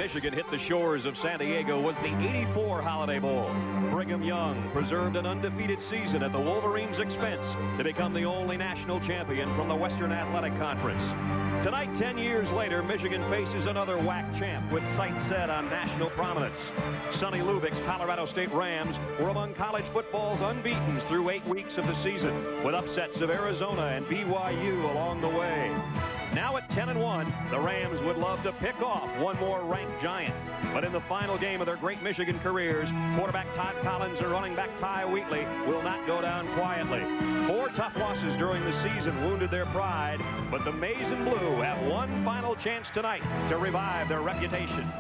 Michigan hit the shores of San Diego was the '84 Holiday Bowl. Brigham Young preserved an undefeated season at the Wolverines' expense to become the only national champion from the Western Athletic Conference. Tonight, 10 years later, Michigan faces another WAC champ with sights set on national prominence. Sonny Lubbock's Colorado State Rams were among college football's unbeatens through 8 weeks of the season, with upsets of Arizona and BYU along the way. Now at 10-1, the Rams would love to pick off one more ranked giant. But in the final game of their great Michigan careers, quarterback Todd Collins and running back Wheatley will not go down quietly. 4 tough losses during the season wounded their pride, but the Maize and Blue have one final chance tonight to revive their reputation.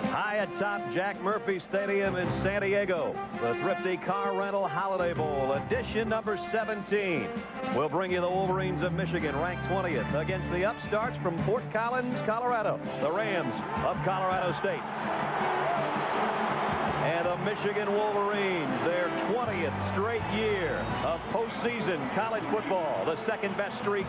High atop Jack Murphy Stadium in San Diego, the Thrifty Car Rental Holiday Bowl, edition number 17. We'll bring you the Wolverines of Michigan, ranked 20th, against the upstarts from Fort Collins, Colorado, the Rams of Colorado State. And the Michigan Wolverines, their 20th straight year of postseason college football, the second best streak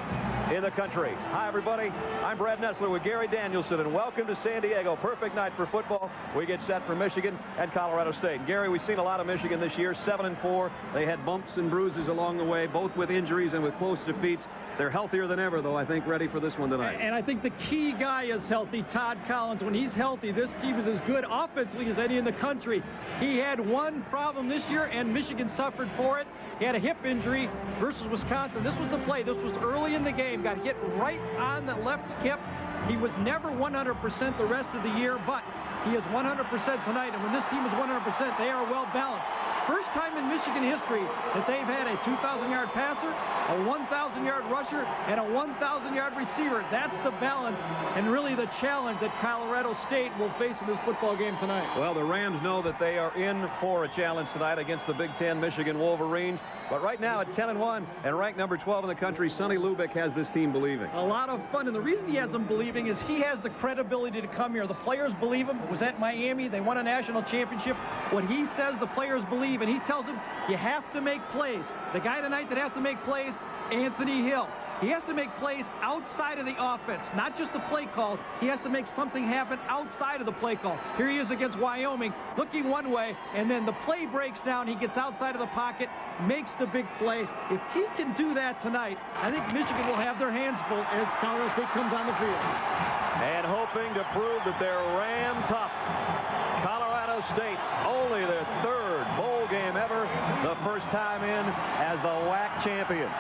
in the country. Hi, everybody. I'm Brad Nessler with Gary Danielson, and welcome to San Diego. Perfect night for football. We get set for Michigan and Colorado State. And Gary, we've seen a lot of Michigan this year, 7-4. They had bumps and bruises along the way, both with injuries and with close defeats. They're healthier than ever, though, I think, ready for this one tonight. And I think the key guy is healthy, Todd Collins. When he's healthy, this team is as good offensively as any in the country. He had one problem this year, and Michigan suffered for it. He had a hip injury versus Wisconsin. This was the play. This was early in the game. Got hit right on the left hip. He was never 100% the rest of the year, but he is 100% tonight. And when this team is 100%, they are well balanced. First time in Michigan history that they've had a 2,000-yard passer, a 1,000-yard rusher, and a 1,000-yard receiver. That's the balance and really the challenge that Colorado State will face in this football game tonight. Well, the Rams know that they are in for a challenge tonight against the Big Ten Michigan Wolverines. But right now at 10-1 and ranked number 12 in the country, Sonny Lubbock has this team believing. A lot of fun, and the reason he has them believing is he has the credibility to come here. The players believe him. It was at Miami. They won a national championship. What he says, the players believe, and he tells them you have to make plays. The guy tonight that has to make plays, Anthony Hill. He has to make plays outside of the offense, not just the play call. He has to make something happen outside of the play call. Here he is against Wyoming, looking one way, and then the play breaks down. He gets outside of the pocket, makes the big play. If he can do that tonight, I think Michigan will have their hands full as Colorado State comes on the field. And hoping to prove that they're Ram tough. Colorado State, only their 3rd bowl game ever, the first time in as the WAC champions.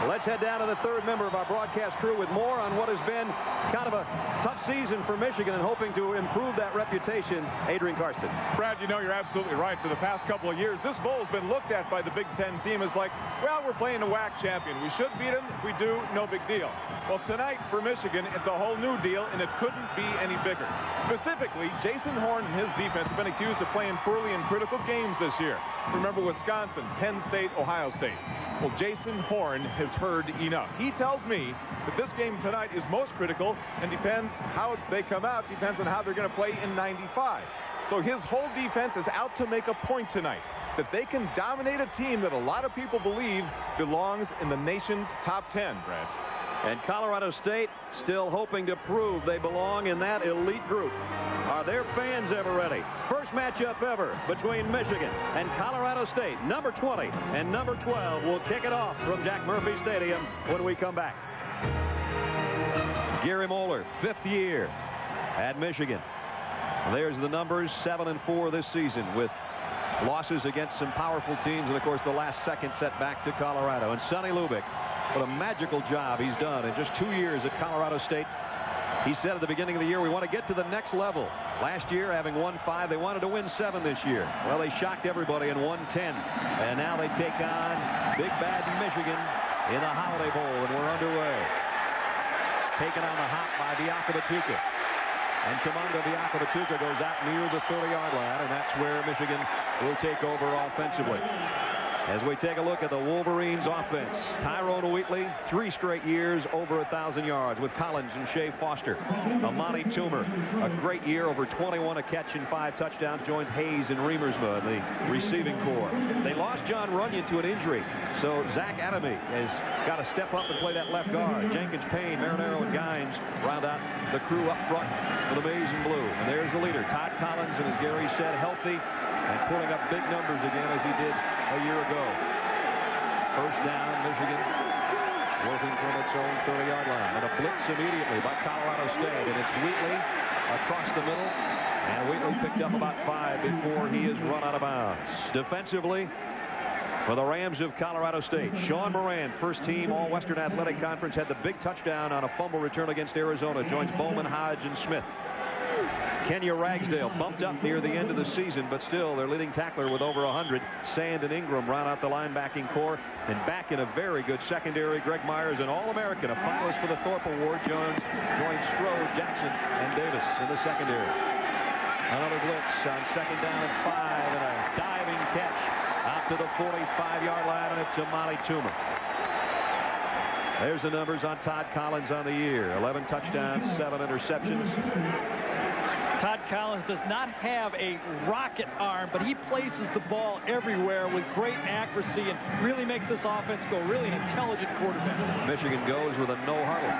Let's head down to the 3rd member of our broadcast crew with more on what has been kind of a tough season for Michigan and hoping to improve that reputation. Adrian Karsten. Brad, you know, you're absolutely right. For the past couple of years, this bowl has been looked at by the Big Ten team as like, well, we're playing a WAC champion. We should beat them. If we do, no big deal. Well, tonight for Michigan, it's a whole new deal, and it couldn't be any bigger. Specifically, Jason Horn and his defense have been accused of playing poorly in critical games this year. Remember Wisconsin, Penn State, Ohio State. Well, Jason Horn has heard enough. He tells me that this game tonight is most critical, and depends how they come out, depends on how they're going to play in 95. So his whole defense is out to make a point tonight, that they can dominate a team that a lot of people believe belongs in the nation's top 10, Brad. And Colorado State still hoping to prove they belong in that elite group. Are their fans ever ready? First matchup ever between Michigan and Colorado State. Number 20 and number 12 will kick it off from Jack Murphy Stadium when we come back. Gary Moeller, 5th year at Michigan. There's the numbers, 7-4 this season with losses against some powerful teams, and of course the last second setback to Colorado. And Sonny Lubbock, what a magical job he's done in just 2 years at Colorado State. He said at the beginning of the year, we want to get to the next level. Last year, having won 5, they wanted to win 7 this year. Well, they shocked everybody and won 10. And now they take on Big Bad Michigan in the Holiday Bowl, and we're underway. Taken on the hop by Biakabatuka. And Tamanga Biakabatuka goes out near the 30-yard line, and that's where Michigan will take over offensively. As we take a look at the Wolverines offense, Tyrone Wheatley, 3 straight years over 1,000 yards with Collins and Shea Foster. Anthoney Hill, a great year, over 21 a catch and 5 touchdowns, joins Hayes and Reamersma in the receiving corps. They lost John Runyon to an injury, so Zach Adamy has got to step up and play that left guard. Jenkins, Payne, Marinero, and Gines round out the crew up front for the Maize and Blue. And there's the leader, Todd Collins, and as Gary said, healthy and pulling up big numbers again as he did a year ago. First down, Michigan working from its own 30-yard line. And a blitz immediately by Colorado State. And it's Wheatley across the middle. And Wheatley picked up about 5 before he is run out of bounds. Defensively, for the Rams of Colorado State, Sean Moran, first team All-Western Athletic Conference, had the big touchdown on a fumble return against Arizona. Joins Bowman, Hodge, and Smith. Kenya Ragsdale bumped up near the end of the season, but still their leading tackler with over 100. Sand and Ingram round out the linebacking core. And back in a very good secondary, Greg Myers, an All-American, a finalist for the Thorpe Award, joins Strode, Jackson, and Davis in the secondary. Another blitz on second down and 5, and a diving catch out to the 45-yard line, and it's Anthoney Hill. There's the numbers on Todd Collins on the year. 11 touchdowns, 7 interceptions. Todd Collins does not have a rocket arm, but he places the ball everywhere with great accuracy and really makes this offense go. Really an intelligent quarterback. Michigan goes with a no huddle.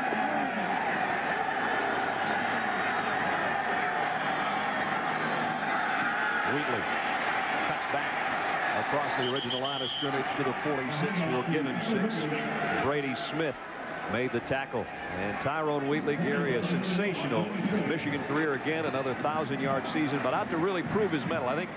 Wheatley cuts back across the original line of scrimmage to the 46. We'll give him 6. Brady Smith made the tackle. And Tyrone Wheatley, Gary, a sensational Michigan career again, another 1,000-yard season, but out to really prove his mettle. I think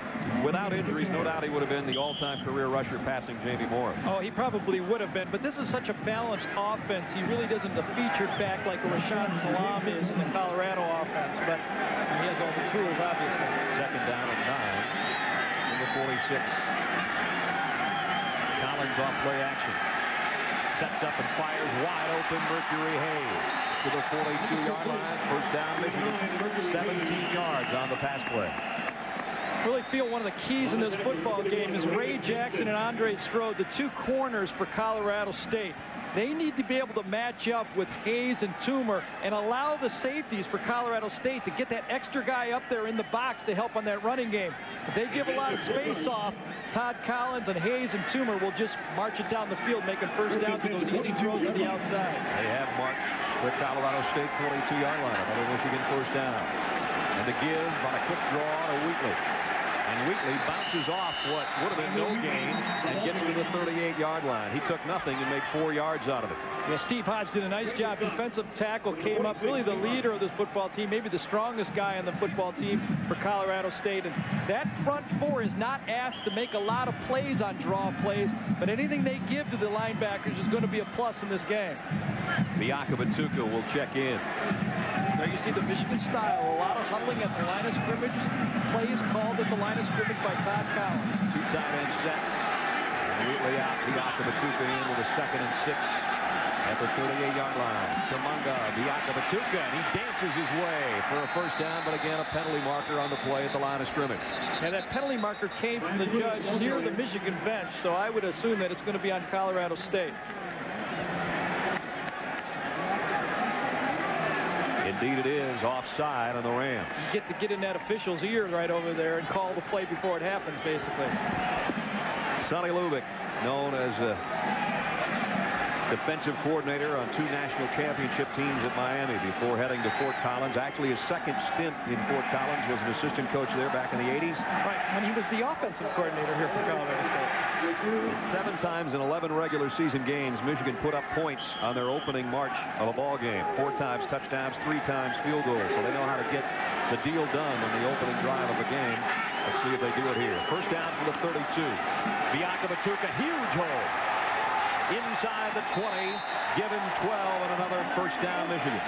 without injuries, no doubt he would have been the all-time career rusher passing Jamie Moore. Oh, he probably would have been, but this is such a balanced offense. He really doesn't the featured back like a Rashawn Salam is in the Colorado offense, but he has all the tools, obviously. Second down and 9 in the 46. Collins off play action. Sets up and fires wide open. Mercury Hayes to the 42-yard line. First down, Michigan. 17 yards on the pass play. I really feel one of the keys in this football game is Ray Jackson and Andre Strode, the 2 corners for Colorado State. They need to be able to match up with Hayes and Toomer and allow the safeties for Colorado State to get that extra guy up there in the box to help on that running game. If they give a lot of space off, Todd Collins and Hayes and Toomer will just march it down the field, making first down to those easy throws to the outside. They have marched the Colorado State 42-yard line. Another Michigan first down. And the give on a quick draw to Wheatley. And Wheatley bounces off what would have been no gain and gets to the 38-yard line. He took nothing and made 4 yards out of it. Yeah, Steve Hodge did a nice job. Defensive tackle came up, really the leader of this football team, maybe the strongest guy on the football team for Colorado State. And that front 4 is not asked to make a lot of plays on draw plays, but anything they give to the linebackers is going to be a plus in this game. Biakabatuka will check in. There you see the Michigan style, a lot of huddling at the line of scrimmage. Plays called at the line of scrimmage by Todd Collins. 2 tight ends set. And Wheatley out. Biakabatuka in with a 2nd and 6 at the 38-yard line. Tamunga, Biakabatuka, and he dances his way for a first down, but again a penalty marker on the play at the line of scrimmage. And that penalty marker came from the judge near the Michigan bench, so I would assume that it's going to be on Colorado State. Indeed it is offside on the Rams. You get in that official's ear right over there and call the play before it happens, basically. Sonny Lubick, known as a defensive coordinator on 2 national championship teams at Miami before heading to Fort Collins. Actually, his second stint in Fort Collins was an assistant coach there back in the 80s. Right, when he was the offensive coordinator here for Colorado State. 7 times in 11 regular season games, Michigan put up points on their opening march of a ball game. 4 times touchdowns, 3 times field goals. So they know how to get the deal done on the opening drive of the game. Let's see if they do it here. First down for the 32. Biakabatuka, huge hole. inside the 20, give him 12, and another first down, Michigan.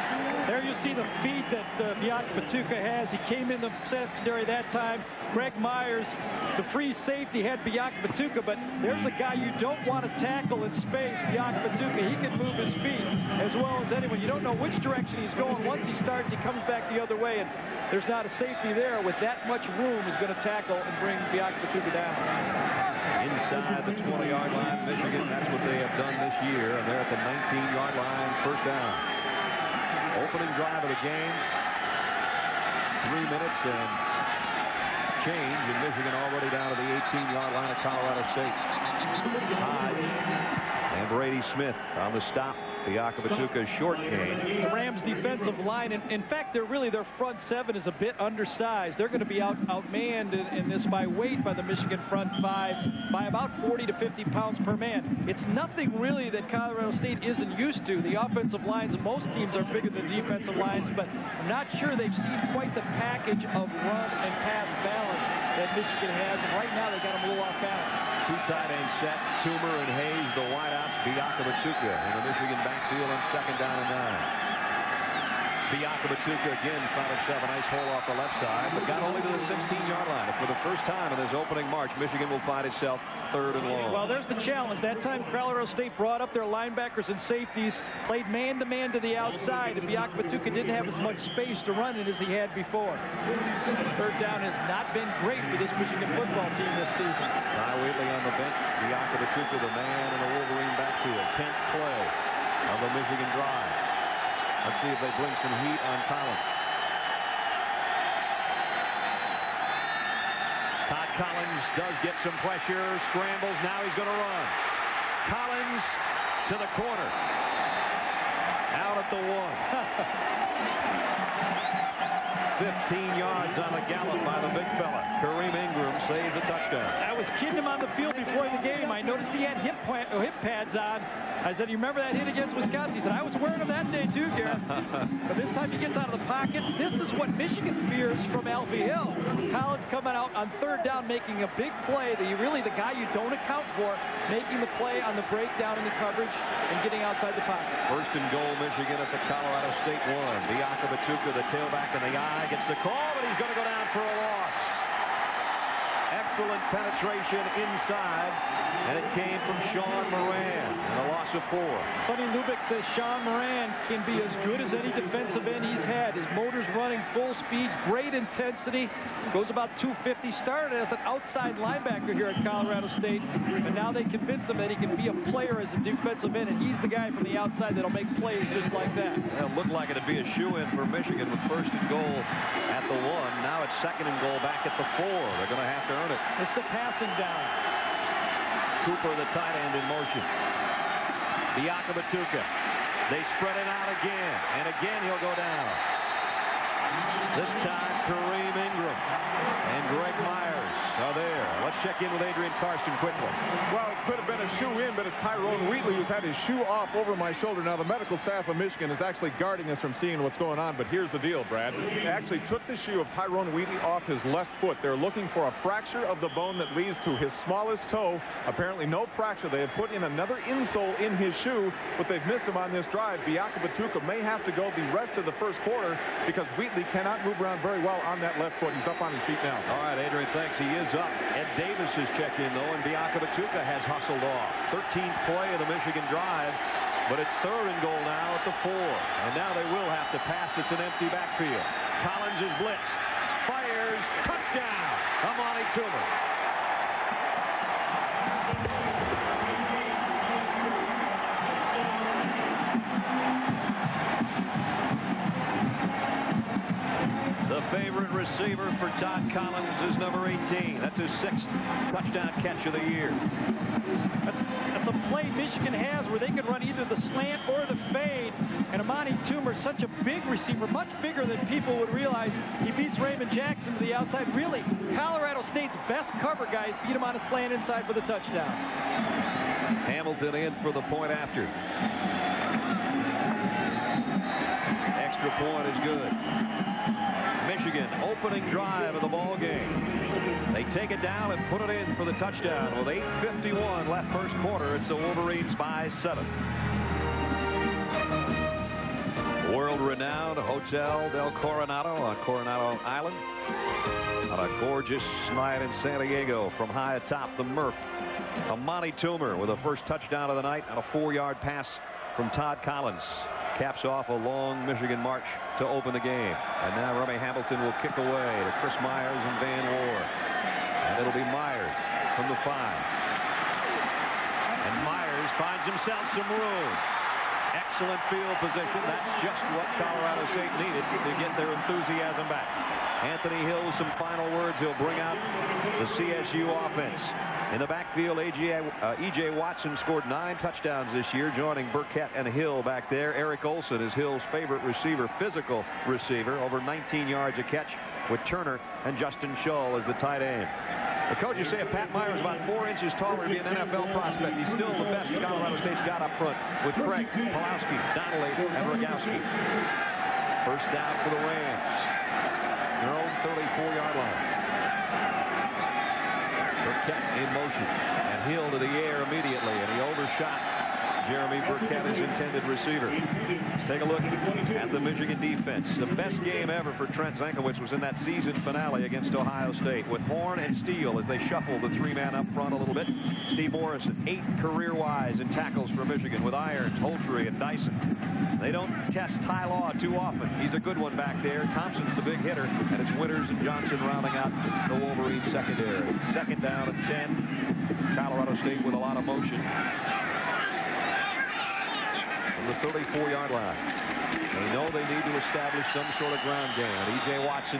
There you see the feet that Biakabutuka has. He came in the secondary that time. Greg Myers, the free safety, had Biakabutuka, but there's a guy you don't want to tackle in space, Biakabutuka. He can move his feet as well as anyone. You don't know which direction he's going. Once he starts, he comes back the other way, and there's not a safety there with that much room is going to tackle and bring Biakabutuka down. Inside the 20-yard line, Michigan, that's what they have done this year, and they're at the 19-yard line, first down. Opening drive of the game, 3 minutes and change, and Michigan already down to the 18-yard line of Colorado State. Hodge and Brady Smith on the stop. Biakabutuka's short game. The Rams defensive line, and in fact, their front seven is a bit undersized. They're going to be outmanned in this by weight by the Michigan front five by about 40 to 50 pounds per man. It's nothing really that Colorado State isn't used to. The offensive lines of most teams are bigger than the defensive lines, but I'm not sure they've seen quite the package of run and pass balance that Michigan has, and right now they got them a little off balance. Two tight end set, Toomer and Hayes, the wideouts. Biakabutuka in the Michigan backfield on second down and 9. Biakabutuka again found himself a nice hole off the left side, but got only to the 16-yard line. For the first time in this opening march, Michigan will find itself third and long. Well, there's the challenge. That time, Colorado State brought up their linebackers and safeties, played man-to-man to the outside, and Biakabutuka didn't have as much space to run in as he had before. Third down has not been great for this Michigan football team this season. Ty Wheatley on the bench. Biakabutuka, the man in the Wolverine backfield. 10th play of the Michigan drive. Let's see if they bring some heat on Collins. Todd Collins does get some pressure, scrambles, now he's going to run. Collins to the corner. Out at the 1. 15 yards on the gallop by the big fella. Kareem Ingram saves the touchdown. I was kidding him on the field before the game. I noticed he had hip pads on. I said, you remember that hit against Wisconsin? He said, I was wearing them that day too, Garrett. But this time he gets out of the pocket. This is what Michigan fears from Alfie Hill. Collins coming out on third down, making a big play. Really the guy you don't account for, making the play on the breakdown in the coverage and getting outside the pocket. First and goal, Michigan at the Colorado State 1. Biakabutuka, the tailback in the eye, gets the call, but he's going to go down for a loss. Excellent penetration inside, and it came from Sean Moran, and a loss of 4. Sonny Lubick says Sean Moran can be as good as any defensive end he's had. His motor's running full speed, great intensity, goes about 250. Started as an outside linebacker here at Colorado State, and now they convinced him that he can be a player as a defensive end, and he's the guy from the outside that'll make plays just like that. It looked like it'd be a shoe-in for Michigan with first and goal at the 1. Now it's second and goal back at the 4. They're going to have to earn it. It's the passing down. Cooper, the tight end, in motion. Biakabutuka. They spread it out again, and again he'll go down. This time, Kareem Ingram and Greg Myers are there. Let's check in with Adrian Karsten quickly. Well, it could have been a shoe-in, but it's Tyrone Wheatley who's had his shoe off over my shoulder. Now, the medical staff of Michigan is actually guarding us from seeing what's going on, but here's the deal, Brad. They actually took the shoe of Tyrone Wheatley off his left foot. They're looking for a fracture of the bone that leads to his smallest toe. Apparently no fracture. They have put in another insole in his shoe, but they've missed him on this drive. Biakabutuka may have to go the rest of the first quarter because Wheatley cannot move around very well on that left foot. He's up on his feet now. All right, Adrian, thanks. He is up. Ed Davis has checked in, though, and Biakabutuka has hustled off. 13th play of the Michigan drive, but it's third and goal now at the 4. And now they will have to pass. It's an empty backfield. Collins is blitzed. Fires. Touchdown. Amani Toomer. The favorite receiver for Todd Collins is number 18. That's his 6th touchdown catch of the year. That's a play Michigan has where they can run either the slant or the fade. And Amani Toomer, such a big receiver, much bigger than people would realize. He beats Raymond Jackson to the outside. Really, Colorado State's best cover guys beat him on a slant inside for the touchdown. Hamilton in for the point after. Extra point is good. Michigan opening drive of the ball game. They take it down and put it in for the touchdown with 8:51 left first quarter. It's the Wolverines by 7. World-renowned Hotel del Coronado on Coronado Island on a gorgeous night in San Diego. From high atop the Murph, Anthoney Hill with a first touchdown of the night on a 4-yard pass from Todd Collins caps off a long Michigan march to open the game. And now Rummy Hamilton will kick away to Chris Myers and Van War, and it'll be Myers from the 5, and Myers finds himself some room. Excellent field position. That's just what Colorado State needed to get their enthusiasm back. Anthony Hill with some final words. He'll bring out the CSU offense. In the backfield, E.J. Watson scored 9 touchdowns this year, joining Burkett and Hill back there. Eric Olson is Hill's favorite receiver, physical receiver, over 19 yards a catch, with Turner and Justin Shull as the tight end. The coaches say if Pat Meyer is about 4 inches taller, he'd be an NFL prospect. He's still the best Colorado State's got up front with Craig, Pulowski, Donnelly, and Rogowski. First down for the Rams. Their own 34-yard line. Burkett in motion, and Hill to the air immediately, and he overshot Jeremy Burkett, his intended receiver. Let's take a look at the Michigan defense. The best game ever for Trent Zankowicz was in that season finale against Ohio State, with Horn and Steele as they shuffled the 3-man up front a little bit. Steve Morrison, 8 career-wise in tackles for Michigan, with Irons, Holtry, and Dyson. They don't test Ty Law too often. He's a good one back there. Thompson's the big hitter, and it's Winters and Johnson rounding out the Wolverines secondary. Second down and 10. Colorado State with a lot of motion from the 34-yard line. They know they need to establish some sort of ground game. And E.J. Watson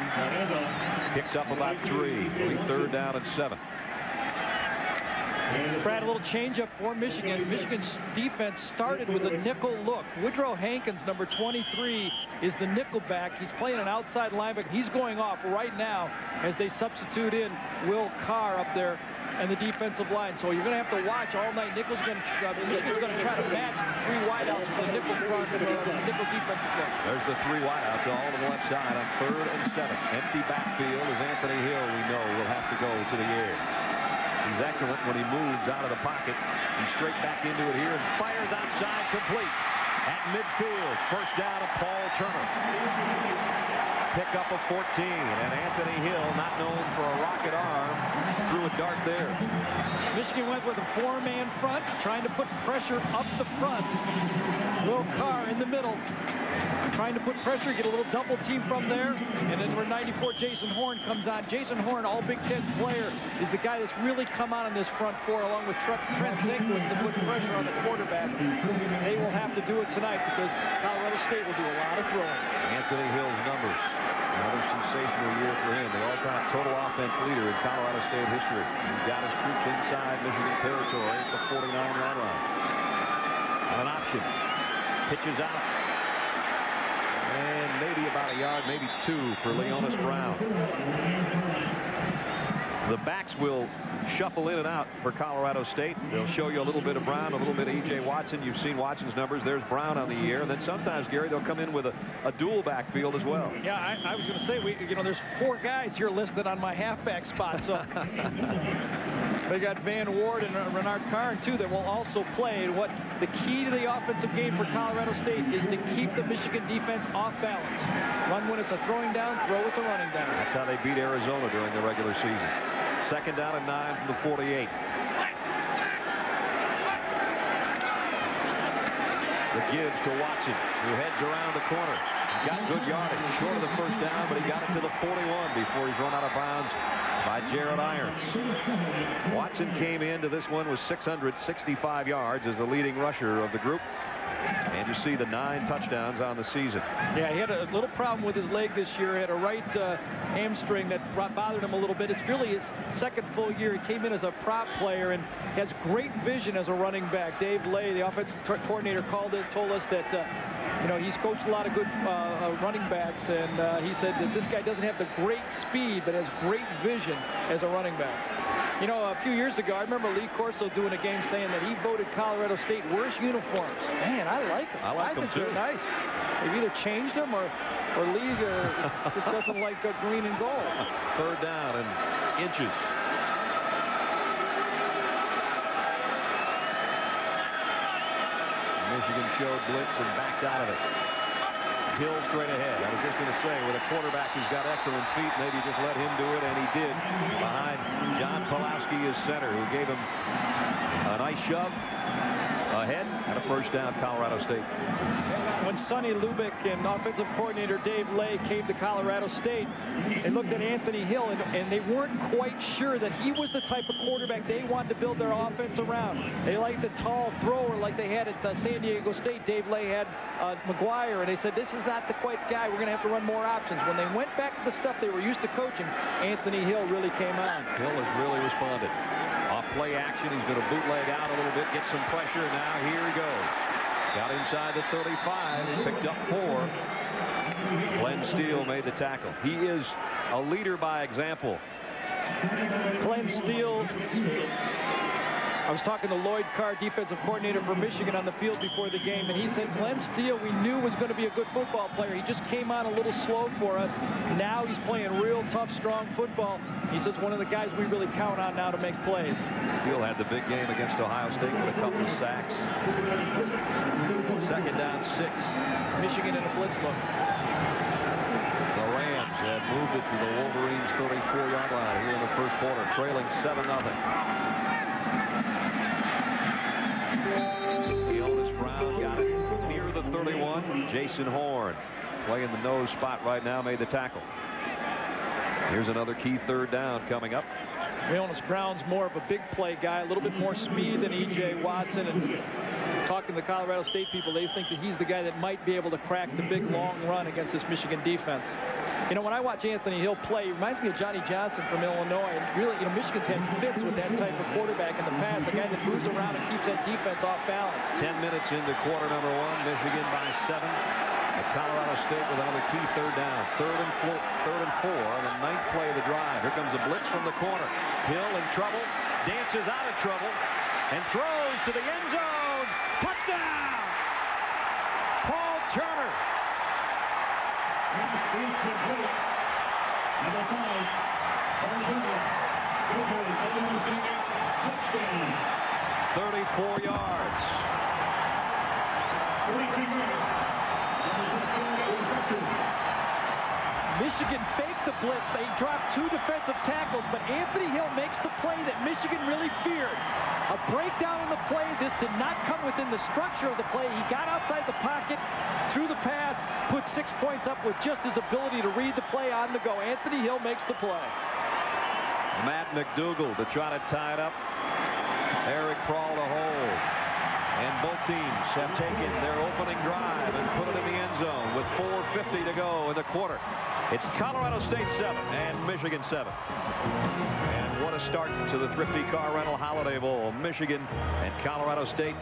picks up about 3. Third down and 7. Brad, a little changeup for Michigan. Michigan's defense started with a nickel look. Woodrow Hankins, number 23, is the nickel back. He's playing an outside linebacker. He's going off right now as they substitute in Will Carr up there and the defensive line. So you're going to have to watch all night. Michigan's going to try to match 3 wideouts with the nickel front, nickel defensive front. There's the 3 wideouts all to the left side on 3rd and 7. Empty backfield as Anthony Hill, we know, will have to go to the air. He's excellent when he moves out of the pocket. He's straight back into it here and fires outside, complete at midfield. First down to Paul Turner. Pickup of 14, and Anthony Hill, not known for a rocket arm, threw a dart there. Michigan went with a 4-man front, trying to put pressure up the front. Will Carr in the middle, trying to put pressure, get a little double team from there. And then number 94, Jason Horn, comes on. Jason Horn, all Big Ten player, is the guy that's really come on in this front 4, along with Trent Zinkowitz, to put pressure on the quarterback. They will have to do it tonight because Colorado State will do a lot of throwing. Anthony Hill's numbers. Another sensational year for him. The all-time total offense leader in Colorado State history. He's got his troops inside Michigan territory at the 49-yard line. On an option. Pitches out. And maybe about a yard, maybe 2 for Leonis Brown. The backs will shuffle in and out for Colorado State. They'll show you a little bit of Brown, a little bit of E.J. Watson. You've seen Watson's numbers. There's Brown on the year. And then sometimes, Gary, they'll come in with a dual backfield as well. Yeah, I was going to say, there's 4 guys here listed on my halfback spot. So they got Van Ward and Renard Karn, too, that will also play. What the key to the offensive game for Colorado State is to keep the Michigan defense off balance. Run when it's a throwing down, throw with a running down. That's how they beat Arizona during the regular season. Second down and 9 from the 48. The gives to Watson, who heads around the corner. He got good yardage, short of the first down, but he got it to the 41 before he's run out of bounds by Jared Irons. Watson came into this one with 665 yards as the leading rusher of the group. And you see the 9 touchdowns on the season. Yeah, he had a little problem with his leg this year. He had a right hamstring that bothered him a little bit. It's really his second full year. He came in as a prop player and has great vision as a running back. Dave Lay, the offensive coordinator, told us that he's coached a lot of good running backs, and he said that this guy doesn't have the great speed, but has great vision as a running back. A few years ago, I remember Lee Corso doing a game saying that he voted Colorado State worst uniforms. Man, I like them. I think they're nice. They've either changed them or Lee just doesn't like green and gold. Third down and inches. Michigan showed blitz and backed out of it. Hill straight ahead. I was just going to say, with a quarterback who's got excellent feet, maybe just let him do it, and he did. Behind John Pulowski, his center, who gave him a nice shove ahead, and a first down, Colorado State. When Sonny Lubick and offensive coordinator Dave Lay came to Colorado State, they looked at Anthony Hill, and they weren't quite sure that he was the type of quarterback they wanted to build their offense around. They liked the tall thrower like they had at San Diego State. Dave Lay had McGuire, and they said, this is not the quite guy. We're going to have to run more options. When they went back to the stuff they were used to coaching, Anthony Hill really came on. Hill has really responded. Off play action, he's going to bootleg out a little bit, get some pressure, and now here he goes. Got inside the 35, picked up 4. Glenn Steele made the tackle. He is a leader by example. Glenn Steele, I was talking to Lloyd Carr, defensive coordinator for Michigan, on the field before the game, and he said Glenn Steele we knew was going to be a good football player. He just came on a little slow for us. Now he's playing real tough, strong football. He says one of the guys we really count on now to make plays. Steele had the big game against Ohio State with a couple of sacks. Second down, 6. Michigan in a blitz look. The Rams have moved it to the Wolverines' 34-yard line here in the first quarter, trailing 7-0. Leonis Brown got it near the 31. Jason Horn playing the nose spot right now, made the tackle. Here's another key third down coming up. Leonis Brown's more of a big play guy, a little bit more speed than E.J. Watson, and talking to the Colorado State people, they think that he's the guy that might be able to crack the big long run against this Michigan defense. You know, when I watch Anthony Hill play, he reminds me of Johnny Johnson from Illinois. And really, you know, Michigan's had fits with that type of quarterback in the past, a guy that moves around and keeps that defense off balance. 10 minutes into quarter number 1, Michigan by 7. Colorado State with another key third down. Third and 4 on the 9th play of the drive. Here comes a blitz from the corner. Hill in trouble, dances out of trouble, and throws to the end zone. Touchdown! Paul Turner. 34 yards. Michigan faked the blitz. They dropped 2 defensive tackles, but Anthony Hill makes the play that Michigan really feared. A breakdown in the play. This did not come within the structure of the play. He got outside the pocket, threw the pass, put 6 points up with just his ability to read the play on the go. Anthony Hill makes the play. Matt McDougall to try to tie it up. Eric Prawl to hold. And both teams have taken their opening drive and put it in the end zone with 4:50 to go in the quarter. It's Colorado State 7 and Michigan 7. And what a start to the Thrifty Car Rental Holiday Bowl. Michigan and Colorado State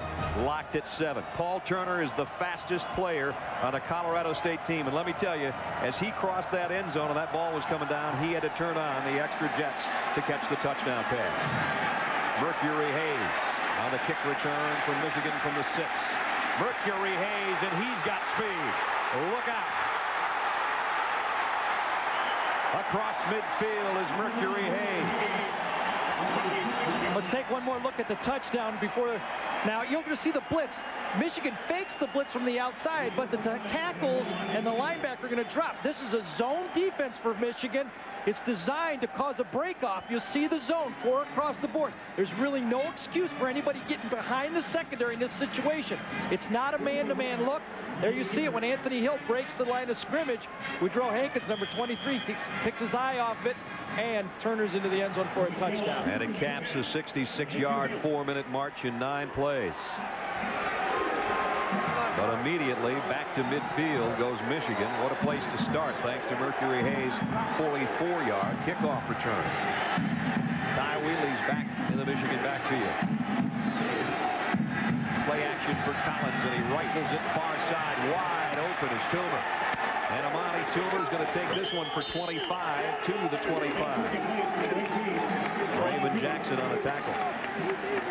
locked at 7. Paul Turner is the fastest player on the Colorado State team. And let me tell you, as he crossed that end zone and that ball was coming down, he had to turn on the extra jets to catch the touchdown pass. Mercury Hayes on the kick return from Michigan from the 6. Mercury Hayes, and he's got speed. Look out. Across midfield is Mercury Hayes. Let's take one more look at the touchdown before. Now, you're going to see the blitz. Michigan fakes the blitz from the outside, but the tackles and the linebacker are going to drop. This is a zone defense for Michigan. It's designed to cause a break-off. You'll see the zone, 4 across the board. There's really no excuse for anybody getting behind the secondary in this situation. It's not a man-to-man look. There you see it when Anthony Hill breaks the line of scrimmage. Woodrow Hankins, number 23, picks his eye off it, and Turner's into the end zone for a touchdown. And it caps a 66-yard, 4-minute march in 9 plays. But immediately back to midfield goes Michigan. What a place to start, thanks to Mercury Hayes' 44-yard kickoff return. Ty Wheatley's back in the Michigan backfield. Play action for Collins, and he rifles it far side. Wide open is Toomer. And Amani Toomer is going to take this one for 25 to the 25. Raymond Jackson Jackson on a tackle.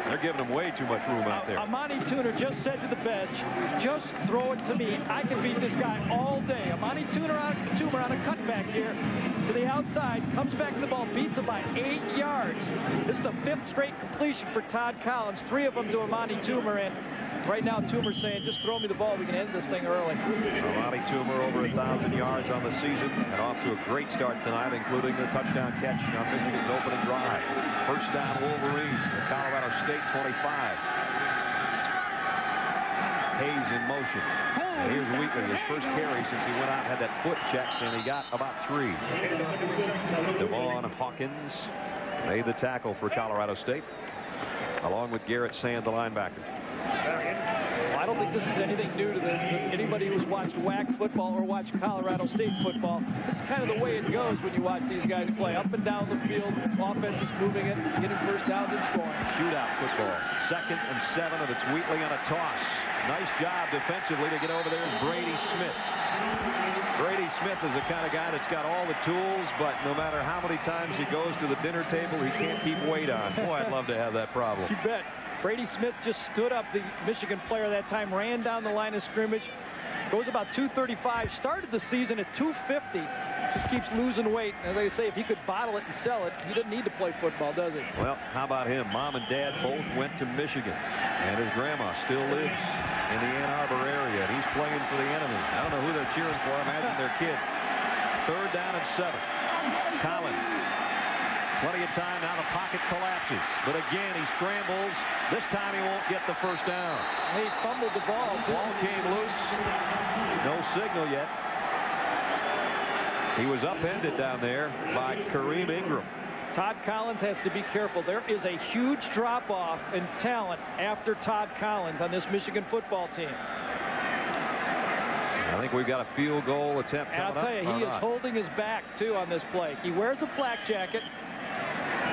They're giving him way too much room out there. Amani Tuner just said to the bench, just throw it to me. I can beat this guy all day. Amani Tuner on a cutback here to the outside, comes back to the ball, beats him by 8 yards. This is the 5th straight completion for Todd Collins, 3 of them to Amani Tuner, and right now Tumer's saying, just throw me the ball, we can end this thing early. Amani Tuner over 1,000 yards on the season and off to a great start tonight, including the touchdown catch on Michigan's opening drive. First down Wolverines, Colorado State 25. Hayes in motion. And here's Wheatley, his first carry since he went out, had that foot checked, and he got about 3. Devon Hawkins made the tackle for Colorado State, along with Garrett Sand, the linebacker. I don't think this is anything new to anybody who's watched WAC football or watched Colorado State football. This is kind of the way it goes when you watch these guys play. Up and down the field, offense is moving it, getting first downs and scoring. Shootout football. 2nd and 7, and it's Wheatley on a toss. Nice job defensively to get over there is Brady Smith. Brady Smith is the kind of guy that's got all the tools, but no matter how many times he goes to the dinner table, he can't keep weight on. Boy, I'd love to have that problem. You bet. Brady Smith just stood up. The Michigan player that time ran down the line of scrimmage. Goes about 235. Started the season at 250. Just keeps losing weight. As they say, if he could bottle it and sell it, he doesn't need to play football, does he? Well, how about him? Mom and Dad both went to Michigan, and his grandma still lives in the Ann Arbor area, and he's playing for the enemy. I don't know who they're cheering for. I imagine their kid. 3rd down and 7. Collins. Plenty of time now. The pocket collapses. But again, he scrambles. This time he won't get the first down. He fumbled the ball, too. Ball came loose. No signal yet. He was upended down there by Kareem Ingram. Todd Collins has to be careful. There is a huge drop-off in talent after Todd Collins on this Michigan football team. I think we've got a field goal attempt. And I'll tell you, he is holding his back, too, on this play. He wears a flak jacket,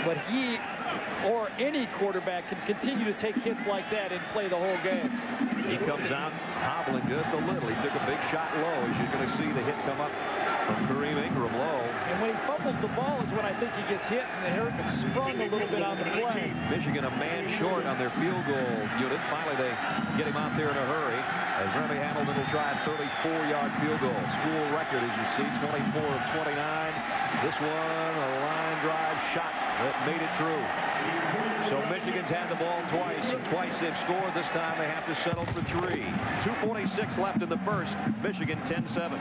but he or any quarterback can continue to take hits like that and play the whole game. He comes out hobbling just a little. He took a big shot low, as you're going to see the hit come up from Kareem Ingram low. And when he fumbles the ball is when I think he gets hit, and the hair gets sprung a little bit on the play. Michigan a man short on their field goal unit. Finally, they get him out there in a hurry, as Remy Hamilton will try a 34-yard field goal. School record, as you see, 24 of 29. This one, a line drive shot that made it through. So Michigan's had the ball twice, and twice they've scored. This time they have to settle for 3. 2:46 left in the first. Michigan 10-7.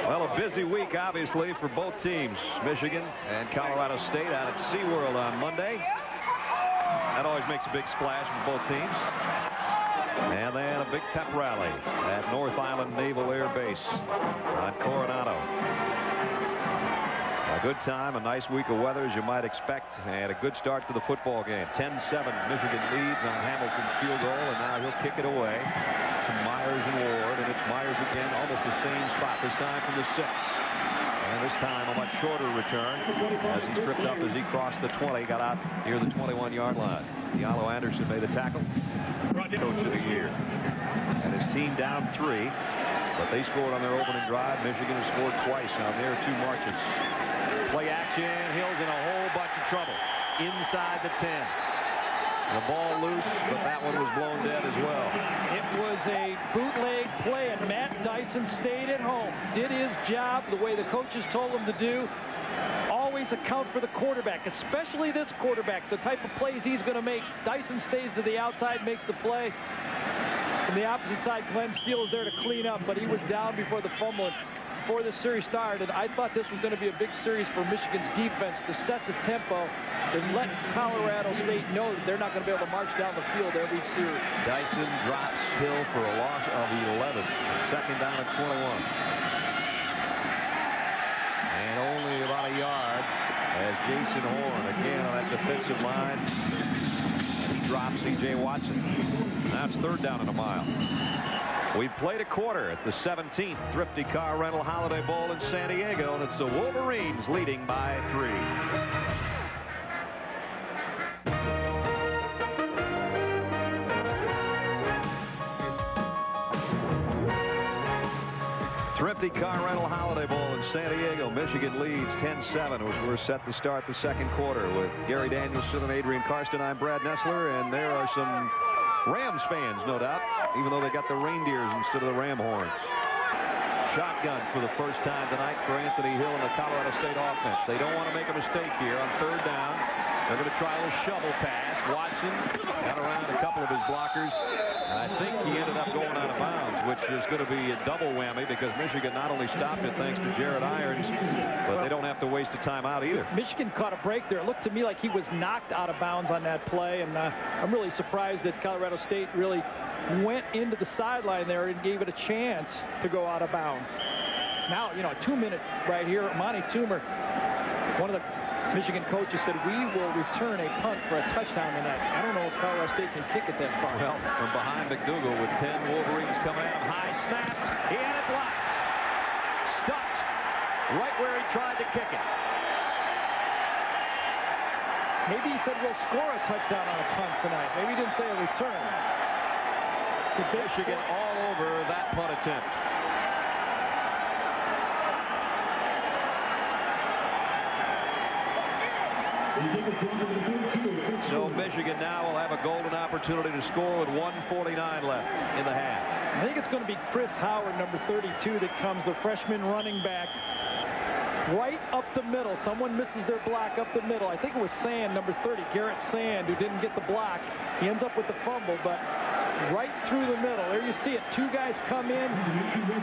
Well, a busy week, obviously, for both teams. Michigan and Colorado State out at SeaWorld on Monday. That always makes a big splash for both teams. And then a big pep rally at North Island Naval Air Base on Coronado. A good time, a nice week of weather, as you might expect, and a good start to the football game. 10-7, Michigan leads on Hamilton's field goal, and now he'll kick it away to Myers and Ward, and it's Myers again, almost the same spot, this time from the 6. And this time a much shorter return, as he stripped up as he crossed the 20, got out near the 21-yard line. Diallo Anderson made the tackle, coach of the year. And his team down 3, but they scored on their opening drive. Michigan has scored twice on their 2 marches. Play action. Hill's in a whole bunch of trouble inside the 10. The ball loose, but that one was blown dead as well. It was a bootleg play, and Matt Dyson stayed at home. Did his job the way the coaches told him to do. Always account for the quarterback, especially this quarterback, the type of plays he's going to make. Dyson stays to the outside, makes the play. From the opposite side, Glenn Steele is there to clean up, but he was down before the fumble. Before this series started, I thought this was going to be a big series for Michigan's defense to set the tempo and let Colorado State know that they're not going to be able to march down the field every series. Dyson drops Hill for a loss of 11. 2nd down at 21. And only about a yard as Jason Horn again on that defensive line. And he drops C.J. Watson. Now it's 3rd down and a mile. We've played a quarter at the 17th Thrifty Car Rental Holiday Bowl in San Diego, and it's the Wolverines leading by 3. Thrifty Car Rental Holiday Bowl in San Diego. Michigan leads 10-7 as we're set to start the second quarter with Gary Danielson and Adrian Karsten. I'm Brad Nessler, and there are some Rams fans, no doubt, even though they got the reindeers instead of the ram horns. Shotgun for the first time tonight for Anthony Hill and the Colorado State offense. They don't want to make a mistake here on third down. They're going to try a little shovel pass. Watson got around a couple of his blockers, and I think he ended up going out of bounds, which is going to be a double whammy because Michigan not only stopped it thanks to Jared Irons, but they don't have to waste a timeout either. Michigan caught a break there. It looked to me like he was knocked out of bounds on that play, and I'm really surprised that Colorado State really went into the sideline there and gave it a chance to go out of bounds. Now, you know, a 2-minute right here. Monty Toomer, one of the Michigan coaches, said we will return a punt for a touchdown tonight. I don't know if Colorado State can kick it that far. Well, from behind McDougal with 10 Wolverines coming out. High snap. He had it blocked. Stuck right where he tried to kick it. Maybe he said we'll score a touchdown on a punt tonight. Maybe he didn't say a return. Michigan all over that punt attempt. So Michigan now will have a golden opportunity to score with 1:49 left in the half. I think it's going to be Chris Howard, number 32, that comes, the freshman running back, right up the middle. Someone misses their block up the middle. I think it was Sand, number 30, Garrett Sand, who didn't get the block. He ends up with the fumble, but right through the middle. There you see it. Two guys come in.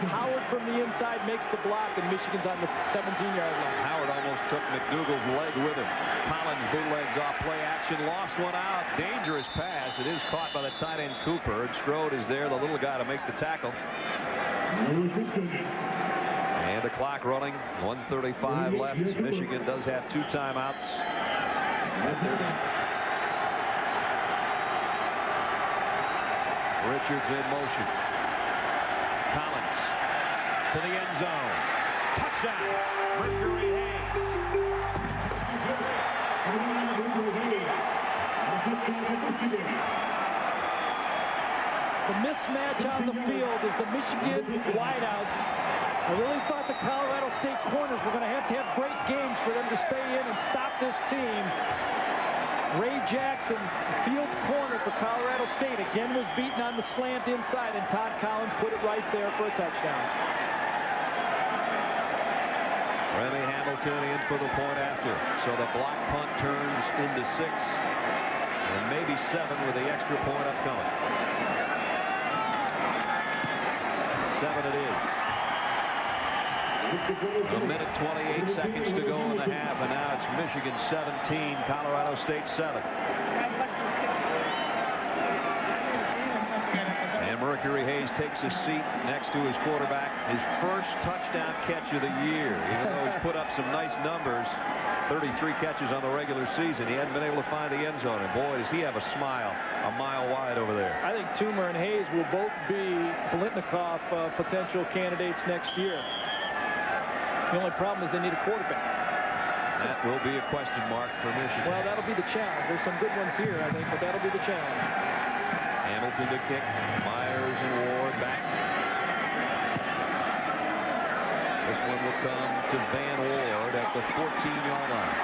Howard from the inside makes the block, and Michigan's on the 17-yard line. Howard almost took McDougal's leg with him. Collins bootlegs off play action. Lost one out. Dangerous pass. It is caught by the tight end Cooper. And Strode is there, the little guy, to make the tackle. And the clock running. 1:35 left. Michigan does have 2 timeouts. Richards in motion. Collins to the end zone. Touchdown. Mercury Hayes. The mismatch on the field is the Michigan wideouts. I really thought the Colorado State corners were going to have great games for them to stay in and stop this team. Ray Jackson, field corner for Colorado State, again was beaten on the slant inside, and Todd Collins put it right there for a touchdown. Remy Hamilton in for the point after. So the block punt turns into 6 and maybe 7 with the extra point upcoming. 7 it is. A minute 28 seconds to go in the half, and now it's Michigan 17, Colorado State 7. And Mercury Hayes takes his seat next to his quarterback. His first touchdown catch of the year, even though he's put up some nice numbers. 33 catches on the regular season. He hadn't been able to find the end zone, and boy, does he have a smile a mile wide over there. I think Toomer and Hayes will both be Blitnikoff potential candidates next year. The only problem is they need a quarterback. That will be a question mark for Michigan. Well, that'll be the challenge. There's some good ones here, I think, but that'll be the challenge. Hamilton to kick. Myers and Ward back. This one will come to Van Ward at the 14-yard line.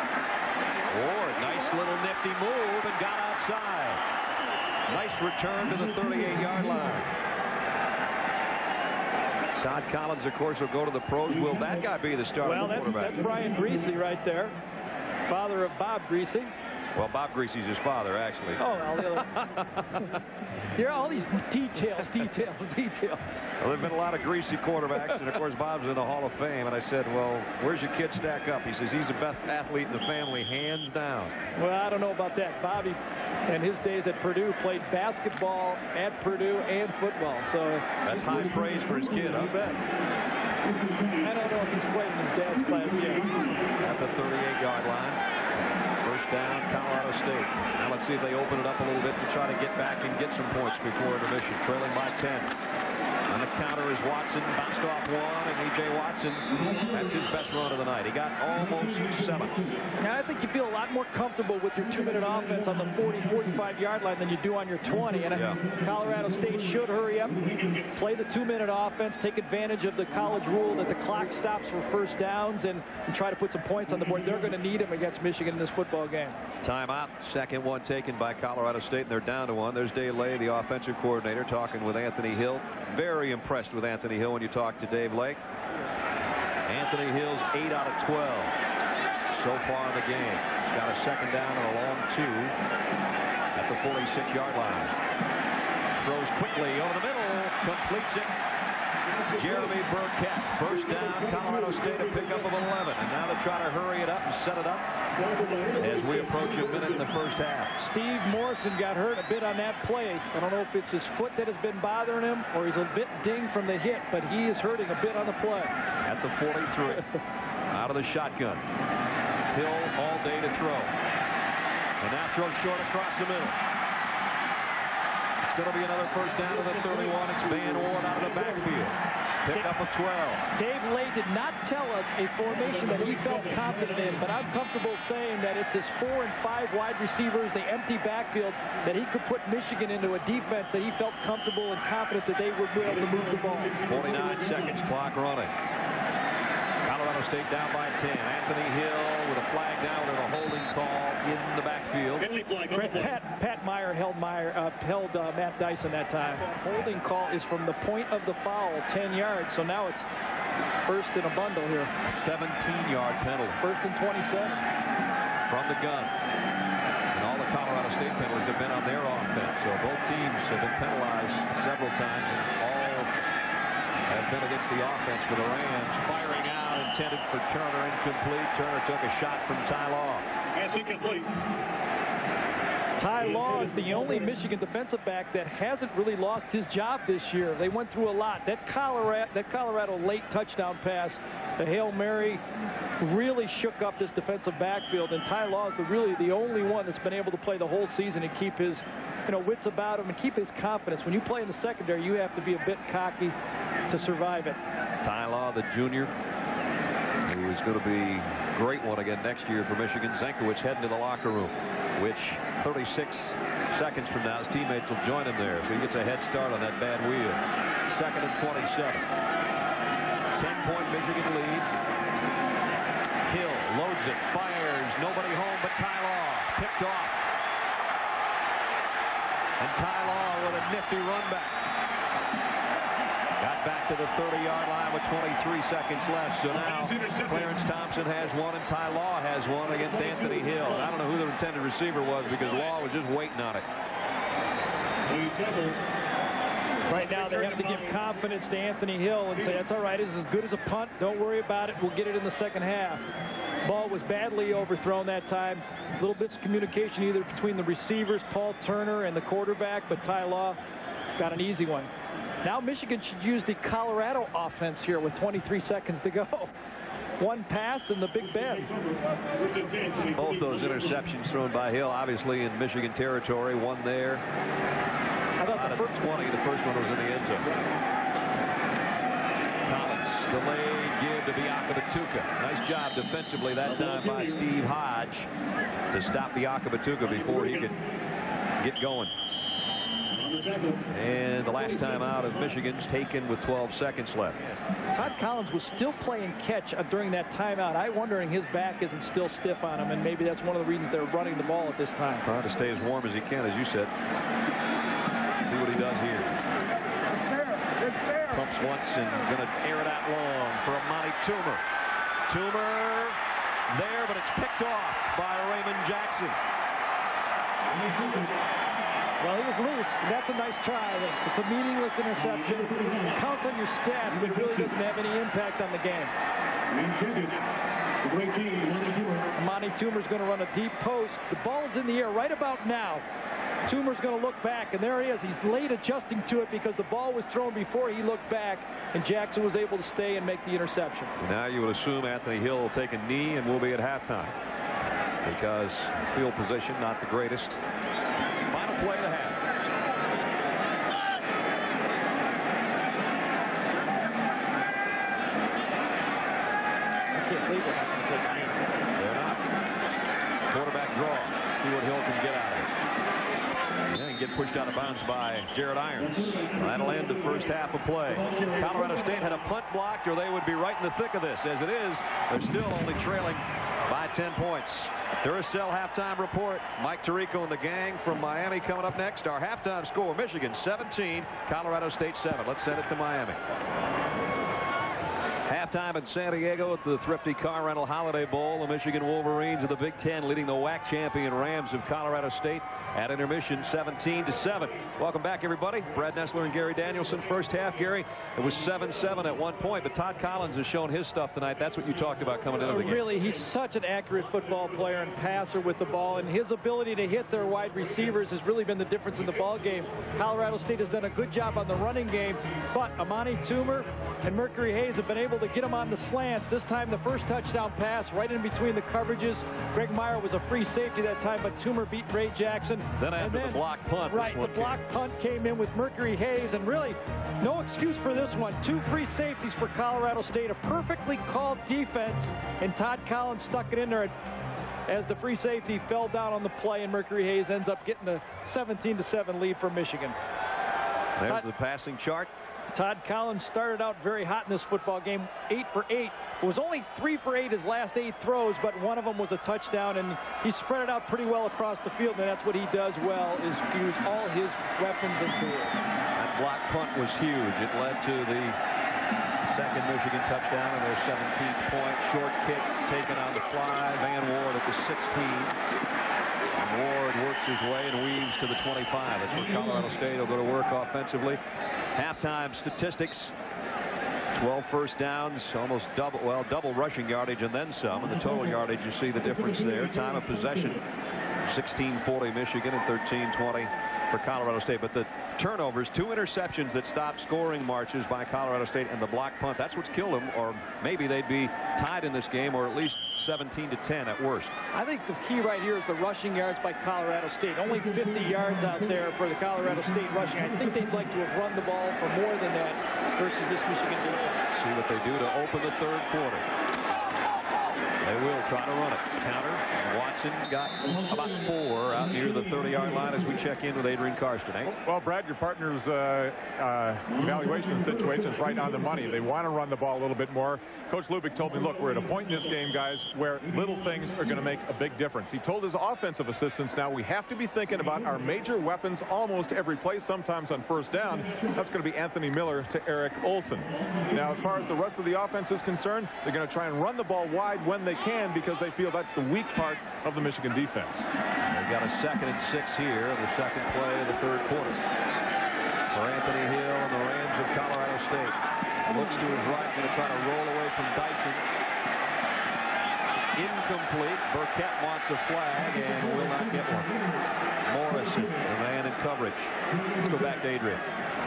Ward, nice little nifty move and got outside. Nice return to the 38-yard line. Todd Collins, of course, will go to the pros. Will that guy be the starting quarterback? Well, that's Brian Greasy right there, father of Bob Greasy. Well, Bob Greasy's his father, actually. Oh, well, here are all these details. Well, there have been a lot of greasy quarterbacks, and of course Bob's in the Hall of Fame. And I said, well, where's your kid stack up? He says he's the best athlete in the family, hands down. Well, I don't know about that. Bobby, in his days at Purdue, played basketball at Purdue and football. So that's high praise for his kid, huh? You bet. I don't know if he's played in his dad's class yet. At the 38-yard line. First down, Colorado State. Now let's see if they open it up a little bit to try to get back and get some points before intermission. Trailing by 10. On the counter is Watson, bounced off one, and E.J. Watson, that's his best run of the night. He got almost 7. Now, I think you feel a lot more comfortable with your 2-minute offense on the 40-45-yard line than you do on your 20. And Colorado State should hurry up, play the 2-minute offense, take advantage of the college rule that the clock stops for first downs, and try to put some points on the board. They're going to need them against Michigan in this football game. Timeout. Second one taken by Colorado State, and they're down to 1. There's Dave Lay, the offensive coordinator, talking with Anthony Hill. Very impressed with Anthony Hill when you talk to Dave Lake. Anthony Hill's 8 out of 12 so far in the game. He's got a second down and a long 2 at the 46-yard line. Throws quickly over the middle, completes it. Jeremy Burkett, first down, Colorado State, a pickup of 11. And now they try to hurry it up and set it up as we approach a minute in the first half. Steve Morrison got hurt a bit on that play. I don't know if it's his foot that has been bothering him or he's a bit dinged from the hit, but he is hurting a bit on the play. At the 43, out of the shotgun. Hill all day to throw. And now throws short across the middle. It's going to be another first down to the 31. It's Van Orn out of the backfield. Pick up a 12. Dave Lay did not tell us a formation that he felt confident in, but I'm comfortable saying that it's his 4 and 5 wide receivers, the empty backfield, that he could put Michigan into a defense that he felt comfortable and confident that they would be able to move the ball. 49 seconds, clock running. Colorado State down by 10. Anthony Hill with a flag down and a holding call in the backfield. Pat Meyer held Matt Dyson that time. Holding call is from the point of the foul, 10 yards. So now it's first in a bundle here. 17-yard penalty. First and 27. From the gun. And all the Colorado State penalties have been on their offense. So both teams have been penalized several times, and all have been against the offense for the Rams. Firing out, intended for Turner, incomplete. Turner took a shot from Ty Law. Yes, incomplete. Ty Law is the only Michigan defensive back that hasn't really lost his job this year. They went through a lot. That Colorado late touchdown pass, the Hail Mary, really shook up this defensive backfield. And Ty Law is really the only one that's been able to play the whole season and keep his wits about him and keep his confidence. When you play in the secondary, you have to be a bit cocky to survive it. Ty Law, the junior, who is going to be a great one again next year for Michigan. Zenkowitz heading to the locker room, which 36 seconds from now his teammates will join him there, so he gets a head start on that bad wheel. Second and 27. 10-point Michigan lead. Hill loads it, fires, nobody home but Ty Law. Picked off. And Ty Law with a nifty run back. Got back to the 30-yard line with 23 seconds left. So now Clarence Thompson has one and Ty Law has one against Anthony Hill. I don't know who the intended receiver was because Law was just waiting on it. Right now they have to give confidence to Anthony Hill and say, that's all right, it's as good as a punt. Don't worry about it. We'll get it in the second half. Ball was badly overthrown that time. Little bits of communication either between the receivers, Paul Turner, and the quarterback, but Ty Law got an easy one. Now Michigan should use the Colorado offense here with 23 seconds to go. One pass in the Big Bend. Both those interceptions thrown by Hill, obviously in Michigan territory. One there. I thought the first 20. The first one was in the end zone. Collins, delayed give to Biakabatuka. Nice job defensively that time by Steve Hodge to stop Biakabatuka before he could get going. And the last time out of Michigan's taken with 12 seconds left. Todd Collins was still playing catch during that timeout. I'm wondering his back isn't still stiff on him, and maybe that's one of the reasons they're running the ball at this time. Trying to stay as warm as he can, as you said. See what he does here. Pumps once and going to air it out long for Amani Toomer. Toomer there, but it's picked off by Raymond Jackson. Well, he was loose. That's a nice try. It's a meaningless interception. It counts on your stats, but it really doesn't have any impact on the game. Amani Toomer's going to run a deep post. The ball's in the air right about now. Toomer's going to look back, and there he is. He's late adjusting to it because the ball was thrown before he looked back, and Jackson was able to stay and make the interception. Now you would assume Anthony Hill will take a knee, and we'll be at halftime. because field position not the greatest. Final play of the half. I can't believe they're not going to take a knee. They're not. Quarterback draw. See what Hill can get out of it. And then get pushed out of bounds by Jared Irons. That'll end the first half of play. Colorado State had a punt blocked, or they would be right in the thick of this. As it is, they're still only trailing by 10 points. Duracell halftime report. Mike Tirico and the gang from Miami coming up next. Our halftime score: Michigan 17, Colorado State 7. Let's send it to Miami. Halftime in San Diego at the Thrifty Car Rental Holiday Bowl. The Michigan Wolverines of the Big Ten leading the WAC champion Rams of Colorado State at intermission 17-7. Welcome back, everybody. Brad Nessler and Gary Danielson. First half, Gary, it was 7-7 at one point, but Todd Collins has shown his stuff tonight. That's what you talked about coming into the game. Really, he's such an accurate football player and passer with the ball, and his ability to hit their wide receivers has really been the difference in the ball game. Colorado State has done a good job on the running game, but Amani Toomer and Mercury Hayes have been able to get him on the slants. This time the first touchdown pass right in between the coverages. Greg Meyer was a free safety that time, but Toomer beat Ray Jackson. Then after the block punt. Right, the block punt came in with Mercury Hayes, and really no excuse for this one. Two free safeties for Colorado State, a perfectly called defense, and Todd Collins stuck it in there as the free safety fell down on the play, and Mercury Hayes ends up getting a 17-7 lead for Michigan. There's the passing chart. Todd Collins started out very hot in this football game, 8 for 8. It was only 3 for 8 his last 8 throws, but one of them was a touchdown, and he spread it out pretty well across the field, and that's what he does well, is use all his weapons and tools. That block punt was huge. It led to the second Michigan touchdown and their 17th point. Short kick taken on the fly. Van Ward at the 16. And Ward works his way and weaves to the 25. That's where Colorado State will go to work offensively. Halftime statistics: 12 first downs, almost double rushing yardage and then some. And the total yardage, you see the difference there. Time of possession: 16:40 Michigan and 13:20 for Colorado State. But the turnovers, 2 interceptions that stopped scoring marches by Colorado State, and the block punt, that's what's killed them. Or maybe they'd be tied in this game, or at least 17-10 at worst. I think the key right here is the rushing yards by Colorado State. Only 50 yards out there for the Colorado State rushing. I think they'd like to have run the ball for more than that versus this Michigan defense. See what they do to open the third quarter. They will try to run it. Counter. Watson got about 4 out near the 30-yard line as we check in with Adrian Karsten. Well, Brad, your partner's evaluation situation is right on the money. They want to run the ball a little bit more. Coach Lubick told me, look, we're at a point in this game, guys, where little things are going to make a big difference. He told his offensive assistants, now we have to be thinking about our major weapons almost every play, sometimes on first down. That's going to be Anthony Miller to Eric Olson. Now, as far as the rest of the offense is concerned, they're going to try and run the ball wide when they can, because they feel that's the weak part of the Michigan defense. They've got a 2nd and 6 here in the second play of the third quarter for Anthony Hill and the Rams of Colorado State. Looks to his right, going to try to roll away from Dyson. Incomplete. Burkett wants a flag and will not get one. Morrison, the man in coverage. Let's go back to Adrian.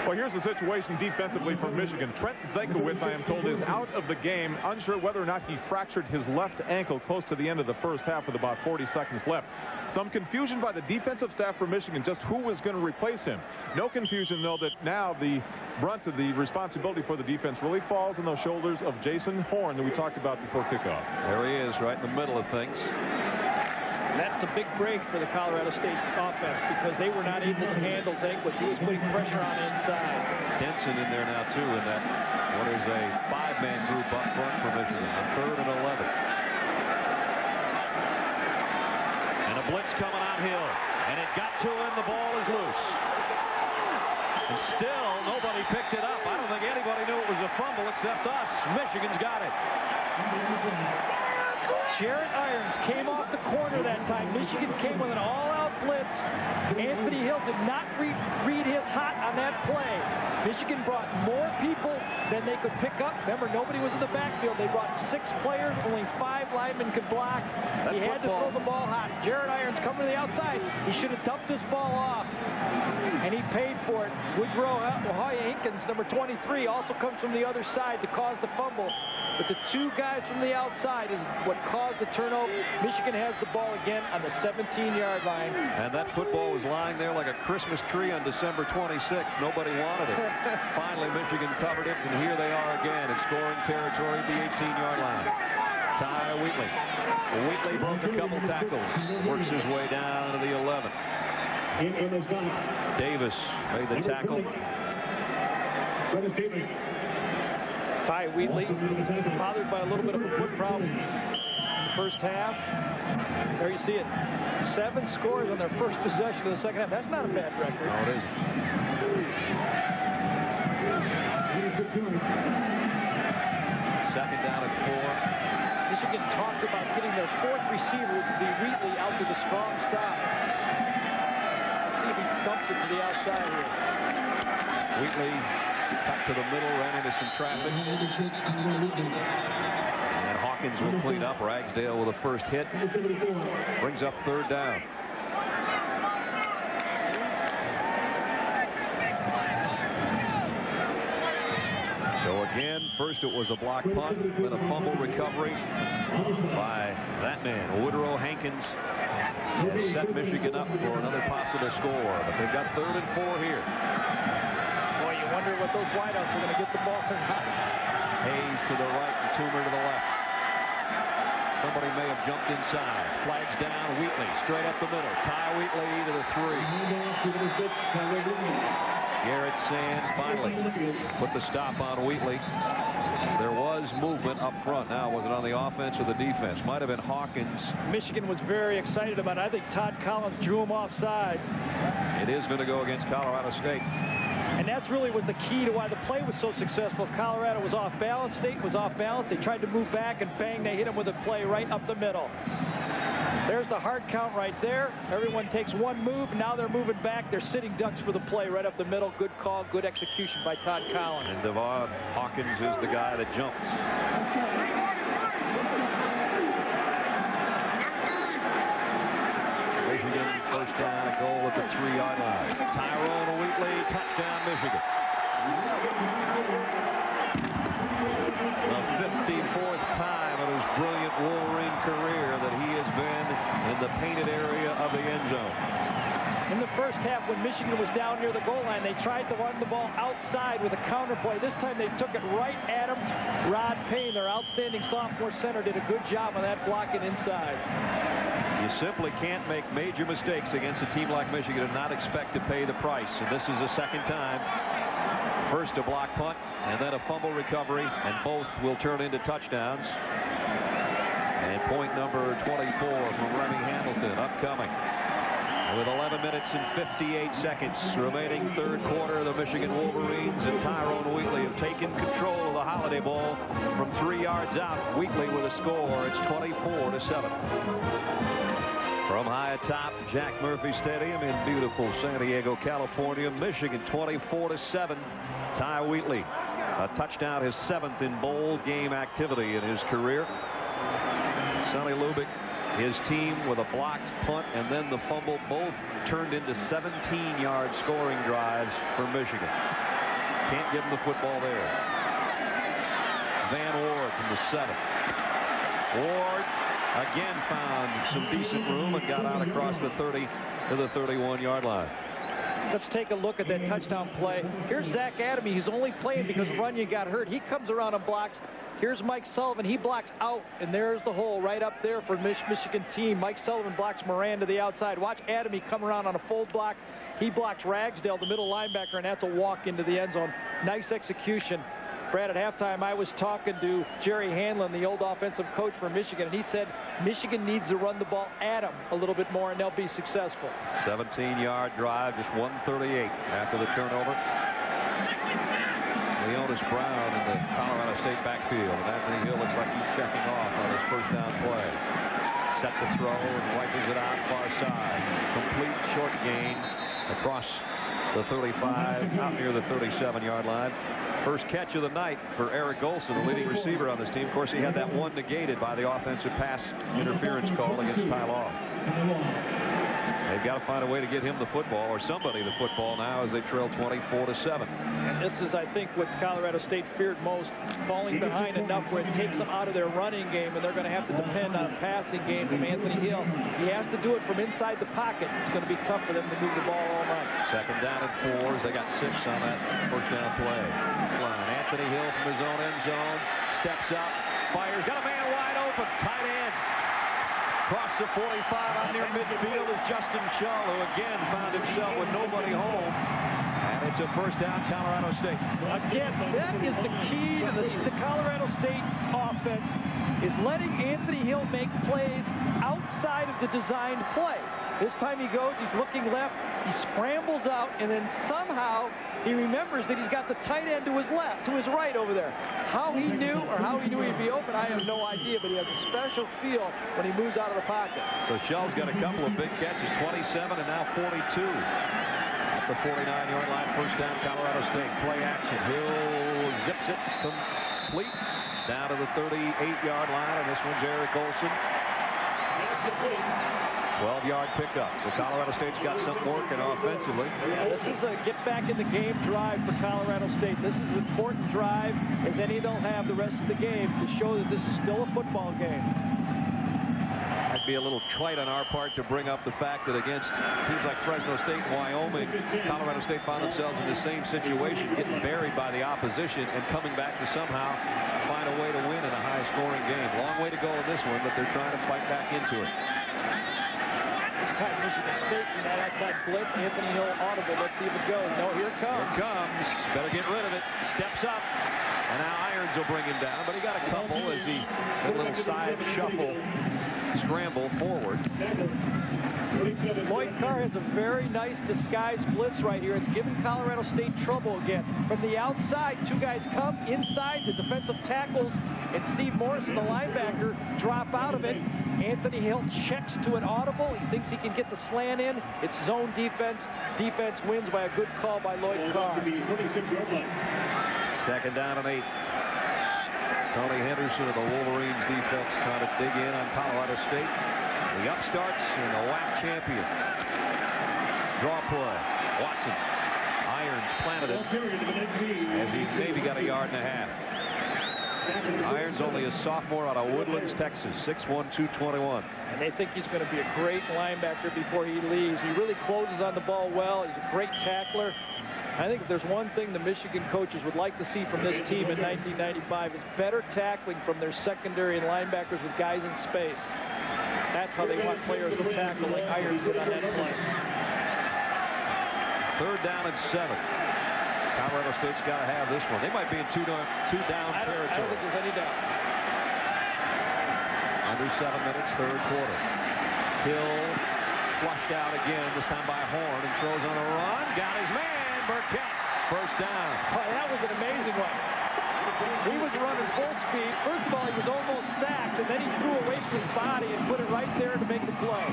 Well, here's the situation defensively for Michigan. Trent Zekowitz, I am told, is out of the game. Unsure whether or not he fractured his left ankle close to the end of the first half with about 40 seconds left. Some confusion by the defensive staff for Michigan just who was going to replace him. No confusion, though, that now the brunt of the responsibility for the defense really falls on the shoulders of Jason Horn that we talked about before kickoff. There he is, right in the middle of things. That's a big break for the Colorado State offense because they were not able to handle Zekowitz. He was putting pressure on inside. Denson in there now, too, in that what is a 5-man group up front for Michigan on 3rd and 11. And a blitz coming on Hill. And it got to him. The ball is loose. And still, nobody picked it up. I don't think anybody knew it was a fumble except us. Michigan's got it. Jared Irons came off the corner that time. Michigan came with an all-out blitz. Anthony Hill did not read his hot on that play. Michigan brought more people than they could pick up. Remember, nobody was in the backfield. They brought 6 players. Only 5 linemen could block. He had to throw the ball hot. Jared Irons coming to the outside. He should have dumped this ball off. And he paid for it. Woodrow Hinkins, number 23, also comes from the other side to cause the fumble. But the 2 guys from the outside is what what caused the turnover. Michigan has the ball again on the 17-yard line. And that football was lying there like a Christmas tree on December 26th. Nobody wanted it. Finally, Michigan covered it, and here they are again in scoring territory at the 18-yard line. Ty Wheatley. Wheatley broke a couple tackles. Works his way down to the 11. Davis made the tackle. Ty Wheatley bothered by a little bit of a foot problem in the first half. There you see it. 7 scores on their first possession of the second half. That's not a bad record. No, it isn't. Second down at 4. Michigan talked about getting their 4th receiver, which would be Wheatley, out to the strong side. Let's see if he dumps it to the outside here. Wheatley cut to the middle, ran into some traffic. And Hawkins will clean up. Ragsdale with a first hit. Brings up 3rd down. So again, first it was a block punt, then a fumble recovery by that man, Woodrow Hankins, has set Michigan up for another possible score. But they've got 3rd and 4 here. Boy, you wonder what those wideouts are going to get the ball or not. Hayes to the right and Toomer to the left. Somebody may have jumped inside. Flags down. Wheatley straight up the middle. Ty Wheatley to the 3. Garrett Sand finally put the stop on Wheatley. There was movement up front. Now, was it on the offense or the defense? Might have been Hawkins. Michigan was very excited about it. I think Todd Collins drew him offside. It is going to go against Colorado State. And that's really was the key to why the play was so successful. Colorado was off balance. State was off balance. They tried to move back, and bang, they hit him with a play right up the middle. There's the hard count right there. Everyone takes one move. Now they're moving back. They're sitting ducks for the play right up the middle. Good call, good execution by Todd Collins. And Devon Hawkins is the guy that jumps. Michigan first down, a goal at the 3-yard line. Tyrone Wheatley, touchdown Michigan. The 54th time in his brilliant Wolverine career that he has been in the painted area of the end zone. In the first half, when Michigan was down near the goal line, they tried to run the ball outside with a counter play. This time they took it right at him. Rod Payne, their outstanding sophomore center, did a good job of that blocking inside. You simply can't make major mistakes against a team like Michigan and not expect to pay the price. And this is the second time. First a block punt and then a fumble recovery, and both will turn into touchdowns. And point number 24 from Remy Hamilton upcoming. With 11 minutes and 58 seconds remaining, 3rd quarter, the Michigan Wolverines and Tyrone Wheatley have taken control of the Holiday Bowl from 3 yards out. Wheatley with a score. It's 24-7. From high atop Jack Murphy Stadium in beautiful San Diego, California, Michigan 24-7. Ty Wheatley, a touchdown, his 7th in bowl game activity in his career. Sonny Lubick, his team with a blocked punt and then the fumble, both turned into 17-yard scoring drives for Michigan. Can't give him the football there. Van Ward from the 7. Ward again found some decent room and got out across the 30 to the 31-yard line. Let's take a look at that touchdown play. Here's Zach Adamy. He's only playing because Runyon got hurt. He comes around and blocks. Here's Mike Sullivan. He blocks out, and there's the hole right up there for Michigan team. Mike Sullivan blocks Moran to the outside. Watch Adamy come around on a full block. He blocks Ragsdale, the middle linebacker, and that's a walk into the end zone. Nice execution. Brad, at halftime, I was talking to Jerry Hanlon, the old offensive coach for Michigan, and he said Michigan needs to run the ball at him a little bit more, and they'll be successful. 17-yard drive, just 138 after the turnover. Leonis Brown in the Colorado State backfield, and Anthony Hill looks like he's checking off on his first down play. Set the throw and rifles it out far side. Complete short gain across the 35, out near the 37-yard line. First catch of the night for Eric Golson, the leading receiver on this team. Of course, he had that one negated by the offensive pass interference call against Ty Law. They've got to find a way to get him the football, or somebody the football now, as they trail 24-7. And this is, I think, what Colorado State feared most, falling behind enough where it takes them out of their running game, and they're going to have to depend on a passing game from Anthony Hill. He has to do it from inside the pocket. It's going to be tough for them to move the ball all night. Second down and 4. They got 6 on that first down play. Anthony Hill from his own end zone steps up, fires, got a man wide open, tight end. Across the 45 on near midfield is Justin Shaw, who again found himself with nobody home. And it's a first down, Colorado State. Again, that is the key to the Colorado State offense, is letting Anthony Hill make plays outside of the designed play. This time he goes, he's looking left, he scrambles out, and then somehow he remembers that he's got the tight end to his left, to his right over there. How he knew, or how he knew he'd be open, I have no idea, but he has a special feel when he moves out of the pocket. So Shell's got a couple of big catches, 27 and now 42. At the 49-yard line, first down, Colorado State. Play action. Hill zips it complete down to the 38-yard line, and this one's Eric Olson. 12-yard pickup. So Colorado State's got something working offensively. Yeah, this is a get back in the game drive for Colorado State. This is an important drive, as any they'll have the rest of the game to show that this is still a football game. That'd be a little trite on our part to bring up the fact that against teams like Fresno State and Wyoming, Colorado State found themselves in the same situation, getting buried by the opposition and coming back to somehow find a way to win in a high-scoring game. Long way to go in this one, but they're trying to fight back into it. Michigan State in that outside blitz. Anthony Hill audible. Let's see if it goes. No, here it comes. Here it comes. Better get rid of it. Steps up. And now Irons will bring him down. But he got a couple as he did a little side shuffle, scramble forward. Lloyd Carr has a very nice disguised blitz right here. It's giving Colorado State trouble again. From the outside, 2 guys come inside. The defensive tackles and Steve Morrison, the linebacker, drop out of it. Anthony Hill checks to an audible. He thinks he can get the slant in. It's zone defense. Defense wins by a good call by Lloyd Carr. Second down and 8. Tony Henderson of the Wolverines defense trying to dig in on Colorado State. The upstarts and the WAC champions. Draw play. Watson. Irons planted it as he maybe got a yard and a half. Irons only a sophomore out of Woodlands, Texas, 6'1", 221. And they think he's going to be a great linebacker before he leaves. He really closes on the ball well. He's a great tackler. I think if there's one thing the Michigan coaches would like to see from this team in 1995 is better tackling from their secondary and linebackers with guys in space. That's how they want players to tackle, like Irons did on that play. Third down and 7. Colorado State's got to have this one. They might be in two down territory. I don't think there's any doubt. Under 7 minutes, third quarter. Hill flushed out again, this time by Horn, and throws on a run. Got his man, Burkett. First down. Oh, that was an amazing one. He was running full speed. First of all, he was almost sacked, and then he threw away from his body and put it right there to make the play.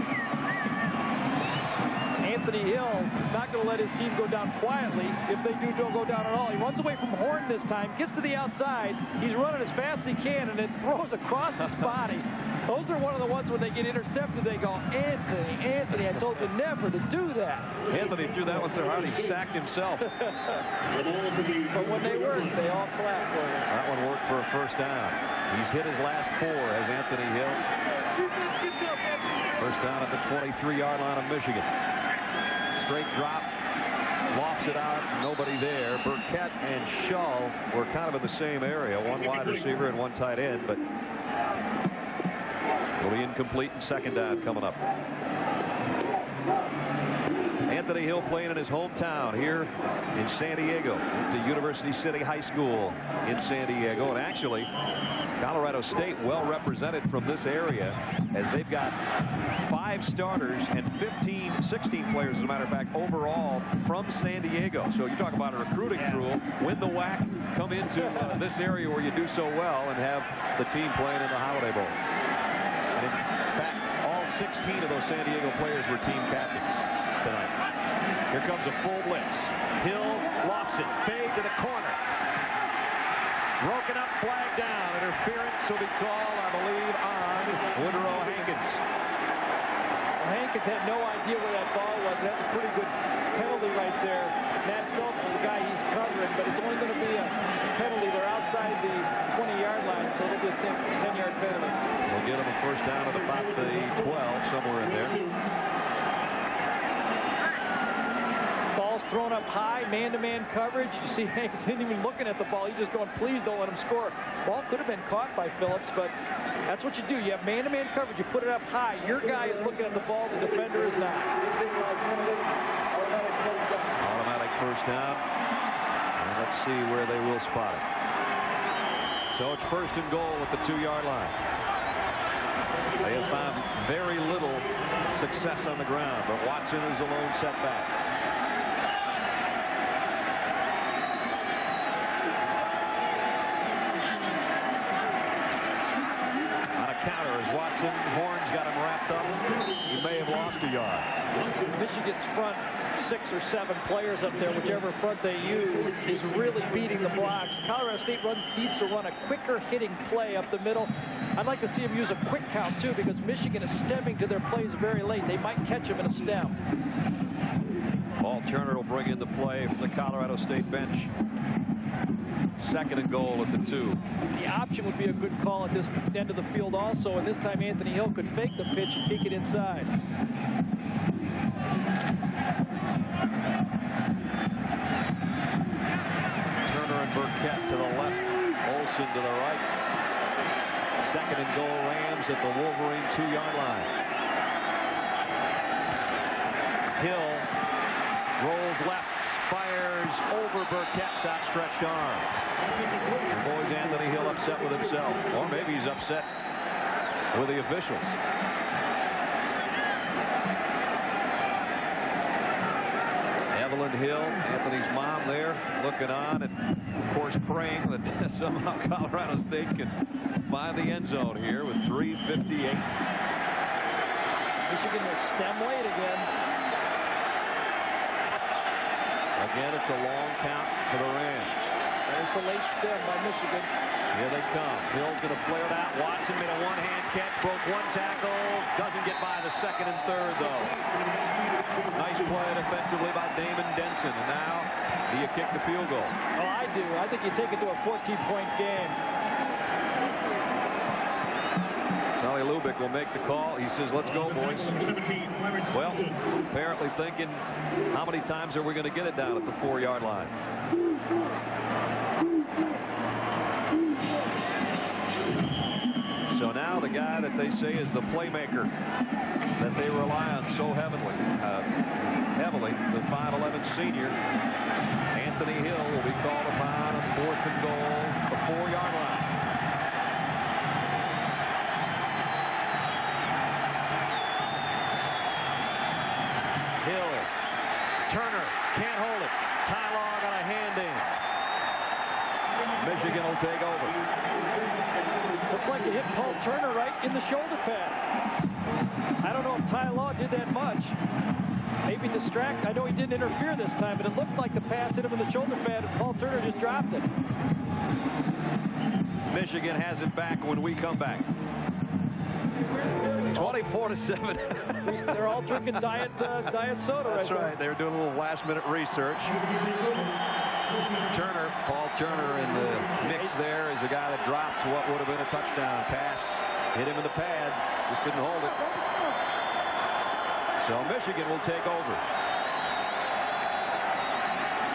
Anthony Hill is not going to let his team go down quietly. If they don't go down at all. He runs away from Horn this time, gets to the outside. He's running as fast as he can, and then throws across his body. Those are one of the ones when they get intercepted, they go, Anthony, I told you never to do that. Anthony threw that one so hard he sacked himself. But when they work, they all clap for him. That one worked for a first down. He's hit his last 4 as Anthony Hill. First down at the 23-yard line of Michigan. Straight drop, lofts it out, nobody there. Burkett and Shaw were kind of in the same area, one wide receiver and one tight end, but will be incomplete and second down coming up. Anthony Hill playing in his hometown here in San Diego at the University City High School in San Diego. And actually, Colorado State well represented from this area as they've got 5 starters and 16 players, as a matter of fact, overall from San Diego. So you talk about a recruiting rule. Win the WAC, come into this area where you do so well and have the team playing in the Holiday Bowl. And in fact, all 16 of those San Diego players were team captains tonight. Here comes a full blitz. Hill lofts it. Fade to the corner. Broken up, flag down. Interference will be called, I believe, on Woodrow Hankins. Hankins had no idea where that ball was. That's a pretty good penalty right there. Matt Phillips is the guy he's covering, but it's only going to be a penalty. They're outside the 20-yard line, so it'll be a 10-yard penalty. We'll get him a first down at about the 12, somewhere in there. Ball's thrown up high, man-to-man coverage. You see Hanks isn't even looking at the ball. He's just going, please don't let him score. Ball could have been caught by Phillips, but that's what you do. You have man-to-man coverage. You put it up high. Your guy is looking at the ball. The defender is not. Automatic first down. And let's see where they will spot it. So it's first and goal at the 2-yard line. They have found very little success on the ground, but Watson is a lone setback. Counter as Watson. Horn's got him wrapped up. He may have lost a yard. Michigan's front 6 or 7 players up there, whichever front they use, is really beating the blocks. Colorado State needs to run a quicker hitting play up the middle. I'd like to see him use a quick count too, because Michigan is stemming to their plays very late. They might catch him in a stem. Paul Turner will bring in the play from the Colorado State bench. Second and goal at the 2. The option would be a good call at this end of the field also, and this time Anthony Hill could fake the pitch and kick it inside. Turner and Burkett to the left, Olsen to the right. Second and goal, Rams at the Wolverine 2-yard line. Hill rolls left, fires over Burkett's outstretched arm. And boy, is Anthony Hill upset with himself, or maybe he's upset with the officials. Evelyn Hill, Anthony's mom there, looking on and, of course, praying that somehow Colorado State can find the end zone here with 3:58. Michigan will stem late again. Again, it's a long count for the Rams. There's the late stem by Michigan. Here they come. Hill's going to flare it out. Watson made a one-hand catch, broke one tackle. Doesn't get by the second and third, though. Nice play defensively by Damon Denson. And now, do you kick the field goal? Oh, I do. I think you take it to a 14-point game. Sully Lubick will make the call. He says, let's go, boys. Well, apparently thinking, how many times are we going to get it down at the 4-yard line? So now the guy that they say is the playmaker that they rely on so heavily, the 5'11" senior, Anthony Hill, will be called upon on 4th and goal, the 4-yard line. Hill, Turner can't hold it. Tylor got a hand in. Michigan will take over. Looks like it hit Paul Turner right in the shoulder pad. I don't know if Tylor did that much. Maybe distract. I know he didn't interfere this time, but it looked like the pass hit him in the shoulder pad, and Paul Turner just dropped it. Michigan has it back when we come back. 24-7. They're all drinking diet soda. That's right. They were doing a little last-minute research. Turner, Paul Turner in the mix there is a guy that dropped what would have been a touchdown pass. Hit him in the pads. Just didn't hold it. So Michigan will take over.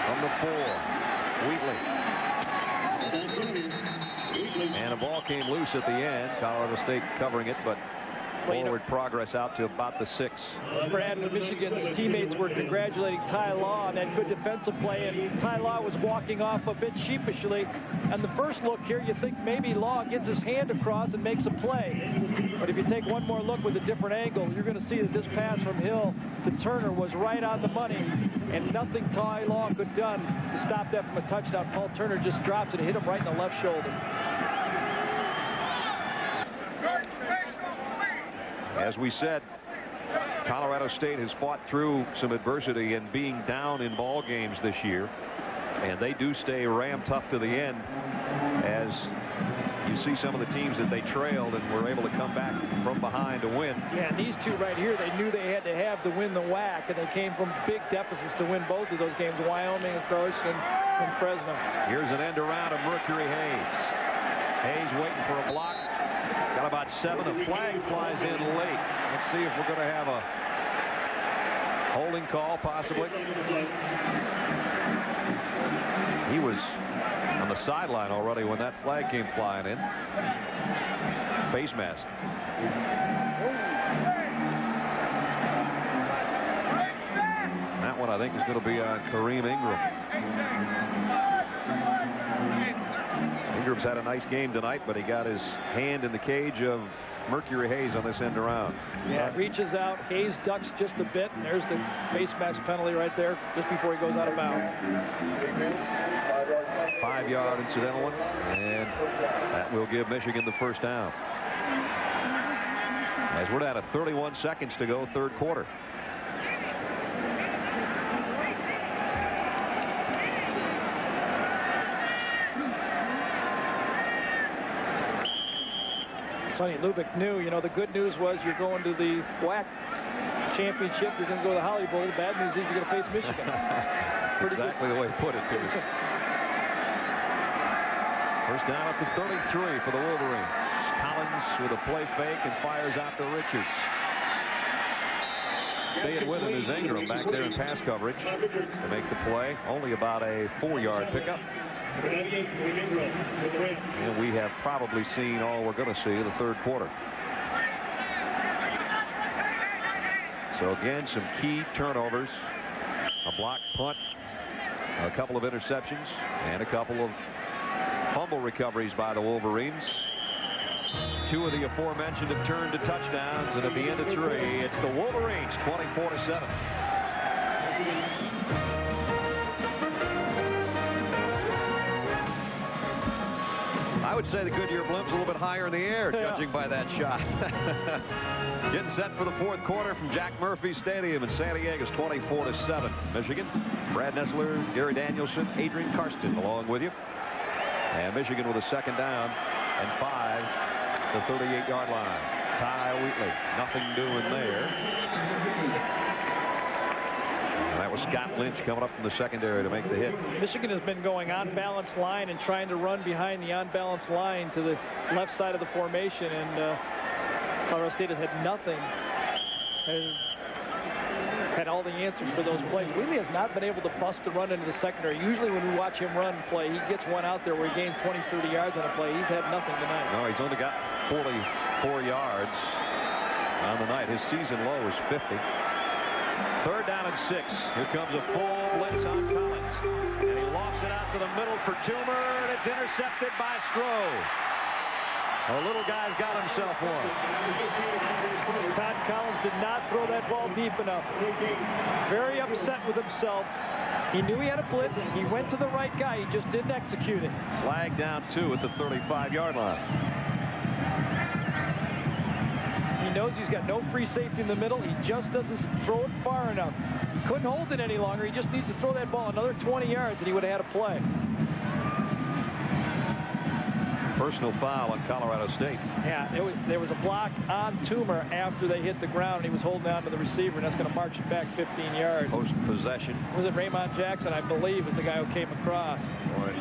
From the 4, Wheatley. And a ball came loose at the end. Colorado State covering it, but forward progress out to about the 6. Brad, Michigan's teammates were congratulating Tylor on that good defensive play, and Tylor was walking off a bit sheepishly. And the first look here, you think maybe Law gets his hand across and makes a play. But if you take one more look with a different angle, you're going to see that this pass from Hill to Turner was right on the money, and nothing Tylor could done to stop that from a touchdown. Paul Turner just drops it and hit him right in the left shoulder. As we said, Colorado State has fought through some adversity and being down in ball games this year, and they do stay ram tough to the end, as you see some of the teams that they trailed and were able to come back from behind to win. Yeah, and these two right here, they knew they had to have to win the WAC, and they came from big deficits to win both of those games. Wyoming, of course, and Fresno. Here's an end around of Mercury Hayes. Hayes waiting for a block. Got about 7. The flag flies in late. Let's see if we're going to have a holding call, possibly. He was on the sideline already when that flag came flying in. Face mask. That one, I think, is going to be on Kareem Ingram. Ingram's had a nice game tonight, but he got his hand in the cage of Mercury Hayes on this end around. Yeah, reaches out. Hayes ducks just a bit, and there's the face mask penalty right there just before he goes out of bounds. 5-yard incidental one, and that will give Michigan the first down. As we're down to 31 seconds to go, third quarter. Sonny Lubick knew, you know, the good news was you're going to the WAC championship, you're going to go to the Holly Bowl. The bad news is you're going to face Michigan. Exactly the way he put it, too. First down at the 33 for the Wolverines. Collins with a play fake and fires out to Richards. Staying with him is Ingram back there in pass coverage to make the play. Only about a 4-yard pickup. And we have probably seen all we're going to see in the third quarter. So again, some key turnovers. A block punt, a couple of interceptions, and a couple of fumble recoveries by the Wolverines. 2 of the aforementioned have turned to touchdowns, and at the end of 3, it's the Wolverines 24-7. I would say the Goodyear Blim's a little bit higher in the air, judging by that shot. Getting set for the fourth quarter from Jack Murphy Stadium in San Diego. 24-7. Michigan. Brad Nessler, Gary Danielson, Adrian Karsten along with you. And Michigan with a second down and 5 to the 38-yard line. Ty Wheatley, nothing doing there. And that was Scott Lynch coming up from the secondary to make the hit. Michigan has been going on-balance line and trying to run behind the on-balance line to the left side of the formation, and Colorado State has had nothing. Has had all the answers for those plays. Wheatley has not been able to bust the run into the secondary. Usually when we watch him run play, he gets one out there where he gains 20, 30 yards on a play. He's had nothing tonight. No, he's only got 44 yards on the night. His season low is 50. Third down and 6. Here comes a full blitz on Collins. And he lofts it out to the middle for Toomer, and it's intercepted by Stroh. The little guy's got himself one. Todd Collins did not throw that ball deep enough. Very upset with himself. He knew he had a blitz. He went to the right guy. He just didn't execute it. Flag down 2 at the 35-yard line. He knows he's got no free safety in the middle. He just doesn't throw it far enough. He couldn't hold it any longer. He just needs to throw that ball another 20 yards, and he would have had a play. Personal foul on Colorado State. Yeah, there was a block on Toomer after they hit the ground. He was holding on to the receiver, and that's going to march it back 15 yards. Post-possession. Was it Raymond Jackson, I believe, is the guy who came across. Boy.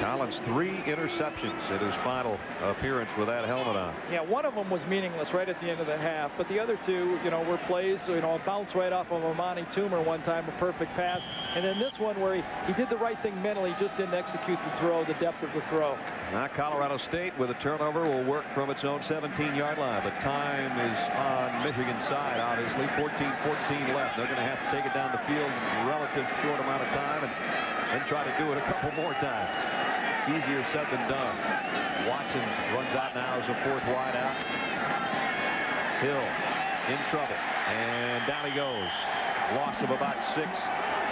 Collins, 3 interceptions in his final appearance with that helmet on. Yeah, one of them was meaningless right at the end of the half, but the other 2, you know, were plays, you know, a bounce right off of Amani Toomer one time, a perfect pass, and then this one where he did the right thing mentally, just didn't execute the throw, the depth of the throw. Now Colorado State with a turnover will work from its own 17-yard line, but time is on Michigan's side, obviously. 14-14 left. They're going to have to take it down the field in a relative short amount of time and try to do it a couple more times. Easier said than done. Watson runs out now as a 4th wide out. Hill in trouble, and down he goes. Loss of about 6.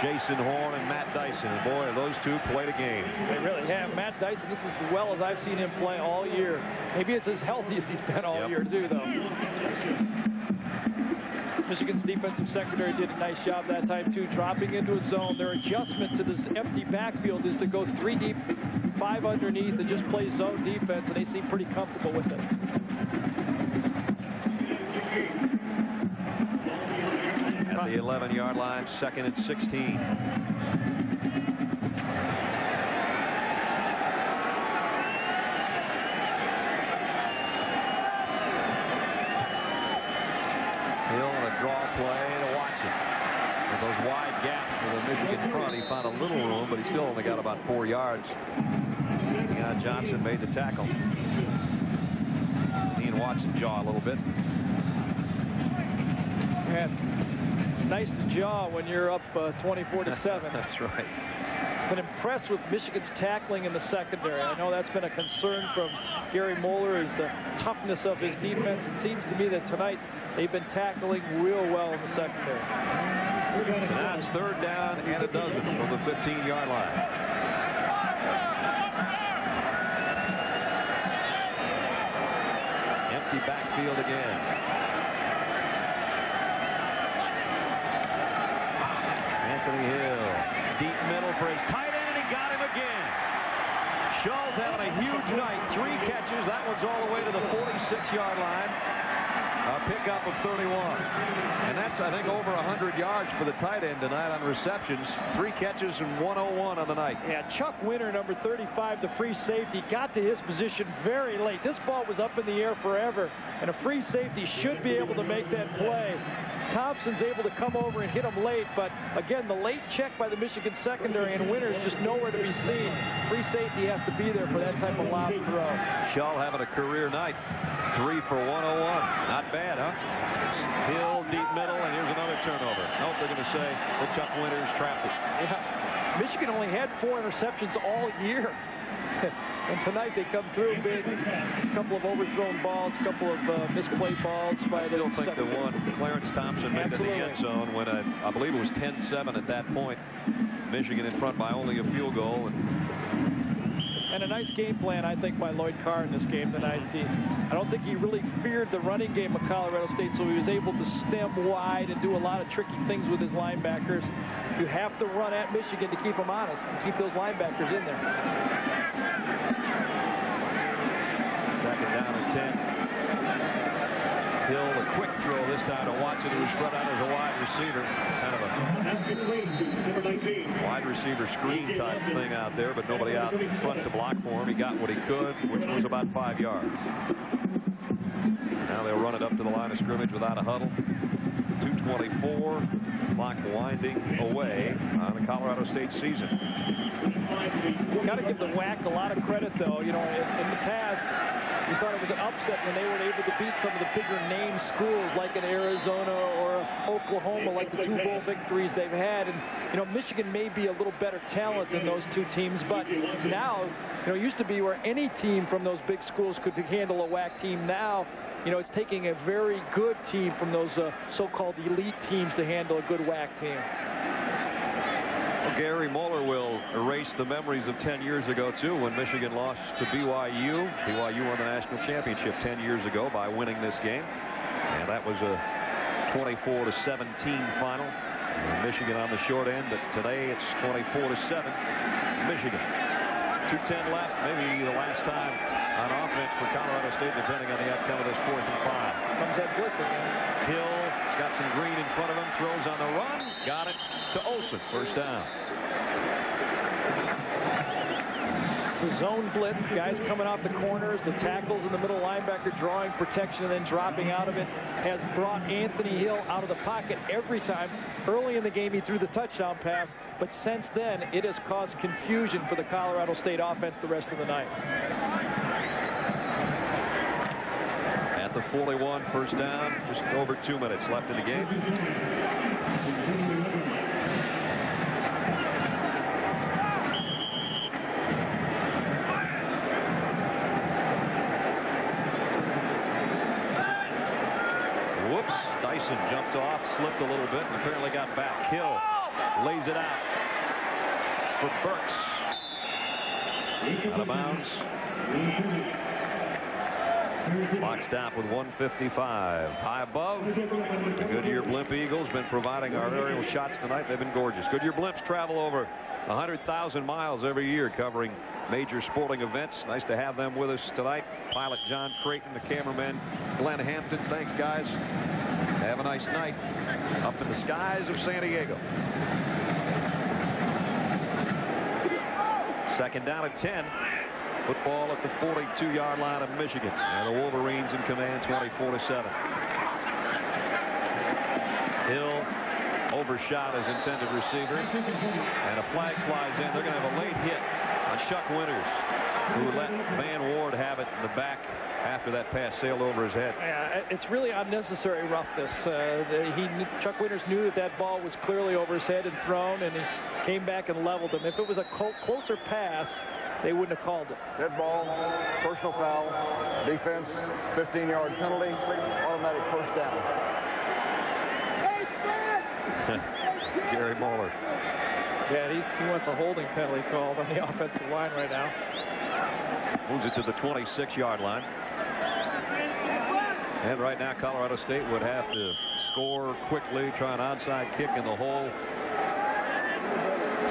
Jason Horn and Matt Dyson. And boy, those 2 played a game. They really have. Matt Dyson, this is as well as I've seen him play all year. Maybe it's as healthy as he's been all year, too, though. Michigan's defensive secondary did a nice job that time too, dropping into a zone. Their adjustment to this empty backfield is to go 3 deep, 5 underneath, and just play zone defense, and they seem pretty comfortable with it. At the 11-yard line, 2nd and 16. Those wide gaps for the Michigan front, he found a little room, but he still only got about 4 yards. Johnson made the tackle. Ian Watson jaw a little bit. Yeah, it's nice to jaw when you're up 24-7. That's right. Been impressed with Michigan's tackling in the secondary. I know that's been a concern from Gary Moeller, is the toughness of his defense. It seems to me that tonight they've been tackling real well in the secondary. So now it's 3rd down and a dozen from the 15-yard line. Empty backfield again. Anthony Hill, deep middle for his tight end, and he got him again. Schall's having a huge night. 3 catches. That one's all the way to the 46-yard line. A pickup of 31. And that's, I think, over 100 yards for the tight end tonight on receptions. 3 catches and 101 on the night. Yeah, Chuck Winter, number 35, the free safety, got to his position very late. This ball was up in the air forever, and a free safety should be able to make that play. Thompson's able to come over and hit him late, but again, the late check by the Michigan secondary, and Winter's just nowhere to be seen. Free safety has to be there for that type of lob throw. Schall having a career night. 3 for 101. Not bad, huh? Hill, deep middle, and here's another turnover. Nope, they're going to say that Chuck Winters trapped us. Yeah. Michigan only had 4 interceptions all year. And tonight they come through big. A couple of overthrown balls, a couple of misplayed balls. I still think the one Clarence Thompson made in the end zone when I believe it was 10-7 at that point. Michigan in front by only a field goal. And a nice game plan, I think, by Lloyd Carr in this game tonight. I don't think he really feared the running game of Colorado State, so he was able to stem wide and do a lot of tricky things with his linebackers. You have to run at Michigan to keep them honest and keep those linebackers in there. 2nd down and 10. Hill, a quick throw this time to Watson, who was spread out as a wide receiver. Kind of a wide receiver screen type thing out there, but nobody out in front to block for him. He got what he could, which was about 5 yards. Now they'll run it up to the line of scrimmage without a huddle. 2:24, clock winding away on the Colorado State season. Got to give the WAC a lot of credit, though. You know, in the past, we thought it was an upset when they were able to beat some of the bigger name schools like in Arizona or Oklahoma, like the 2 bowl victories they've had. And, you know, Michigan may be a little better talent than those 2 teams, but now, you know, it used to be where any team from those big schools could handle a WAC team. Now, you know, it's taking a very good team from those so-called elite teams to handle a good WAC team. Well, Gary Moeller will erase the memories of 10 years ago, too, when Michigan lost to BYU. BYU won the national championship 10 years ago by winning this game. And that was a 24-17 final. And Michigan on the short end, but today it's 24-7 Michigan. 2:10 left, maybe the last time on offense for Colorado State, depending on the outcome of this 4th and 5. Comes that blitz again. Hill's got some green in front of him, throws on the run, got it to Olsen, 1st down. The zone blitz, guys coming off the corners, the tackles in the middle, linebacker drawing protection and then dropping out of it, has brought Anthony Hill out of the pocket every time. Early in the game, he threw the touchdown pass, but since then, it has caused confusion for the Colorado State offense the rest of the night. At the 41, 1st down, just over 2 minutes left in the game. Whoops, Dyson jumped off, slipped a little bit, and apparently got back. Hill lays it out for Burks. Out of bounds. Clock stop with 1:55. High above, the Goodyear Blimp Eagles been providing our aerial shots tonight. They've been gorgeous. Goodyear Blimps travel over 100,000 miles every year covering major sporting events. Nice to have them with us tonight. Pilot John Creighton, the cameraman Glenn Hampton. Thanks, guys. Have a nice night up in the skies of San Diego. Second down at 10. Football at the 42-yard line of Michigan. And the Wolverines in command, 24-7. Hill overshot his intended receiver. And a flag flies in. They're going to have a late hit on Chuck Winters, who let Van Ward have it in the back after that pass sailed over his head. Yeah, it's really unnecessary roughness. Chuck Winters knew that ball was clearly over his head and thrown, and he came back and leveled him. If it was a closer pass, they wouldn't have called it. Dead ball, personal foul, defense, 15-yard penalty, automatic first down. Gary Moeller. Yeah, he wants a holding penalty called on the offensive line right now. Moves it to the 26-yard line. And right now, Colorado State would have to score quickly, try an onside kick in the whole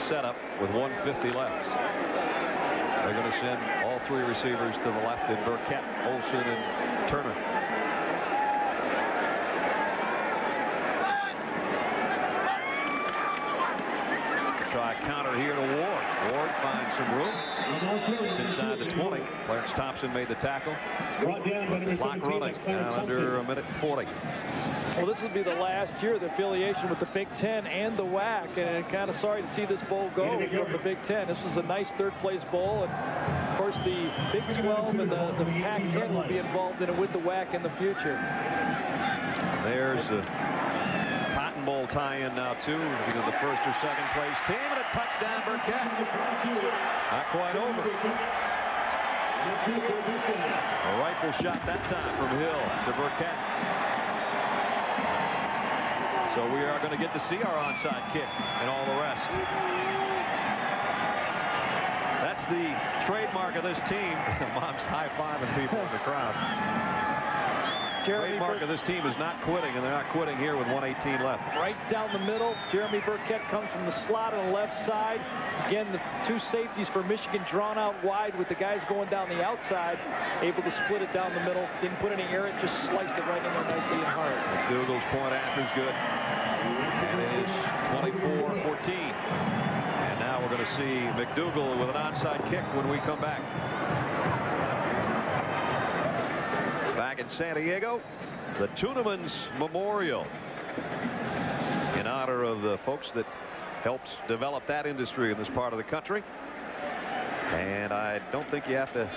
setup with 1:50 left. They're going to send all three receivers to the left in Burkett, Olsen, and Turner. Try a counter here to Ward. Ward finds some room. It's inside the 20. Clarence Thompson made the tackle. The clock running down under a minute 40. Well, this will be the last year of the affiliation with the Big Ten and the WAC, and kind of sorry to see this bowl go from the Big Ten. This was a nice third-place bowl, and of course the Big 12 and the Pac-10 will be involved in it with the WAC in the future. There's a Cotton Bowl tie-in now too, either the first or second place team, and a touchdown Burkett. Not quite over. A rifle shot that time from Hill to Burkett. So we are going to get to see our onside kick and all the rest. That's the trademark of this team. Mom's high-fiving people in the crowd. Trademark of this team is not quitting, and they're not quitting here with 1:18 left. Right down the middle, Jeremy Burkett comes from the slot on the left side. Again, the two safeties for Michigan drawn out wide with the guys going down the outside, able to split it down the middle. Didn't put any air, it just sliced it right in there nicely and hard. McDougal's point after is good. And it is 24-14. And now we're going to see McDougal with an onside kick when we come back. Back in San Diego, the Tunemans Memorial in honor of the folks that helped develop that industry in this part of the country. And I don't think you have to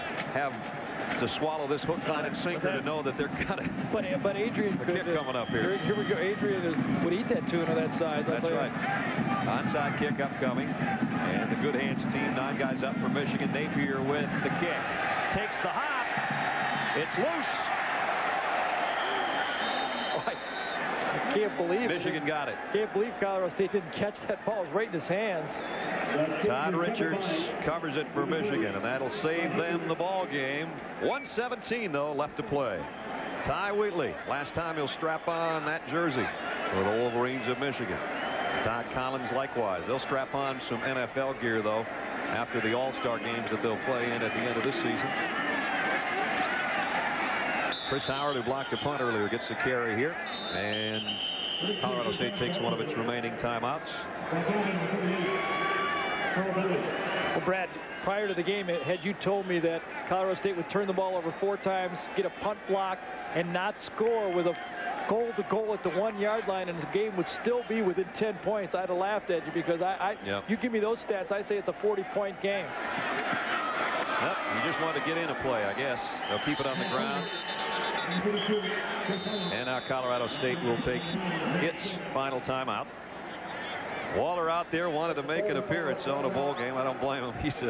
swallow this hook, line, and sinker to know that they're gonna. But Adrian kick coming up here. Here we go. Adrian would eat that tuna that size. That's right. Onside kick upcoming, and the good hands team, 9 guys up for Michigan. Napier with the kick, takes the hop. It's loose. I can't believe Michigan got it. Can't believe Colorado State didn't catch that ball. It was right in his hands. Todd Richards covers it for Michigan, and that'll save them the ball game. 1:17 though left to play. Ty Wheatley, last time he'll strap on that jersey for the Wolverines of Michigan. Todd Collins likewise. They'll strap on some NFL gear though after the All-Star games that they'll play in at the end of this season. Chris Howard, who blocked a punt earlier, gets the carry here, and Colorado State takes one of its remaining timeouts. Well, Brad, prior to the game, had you told me that Colorado State would turn the ball over 4 times, get a punt block, and not score with a goal at the 1-yard line, and the game would still be within 10 points, I'd have laughed at you, because you give me those stats, I say it's a 40-point game. Yep, you just want to get in a play, I guess. They'll keep it on the ground. And now Colorado State will take its final timeout. Waller out there wanted to make an appearance on a bowl game. I don't blame him. He's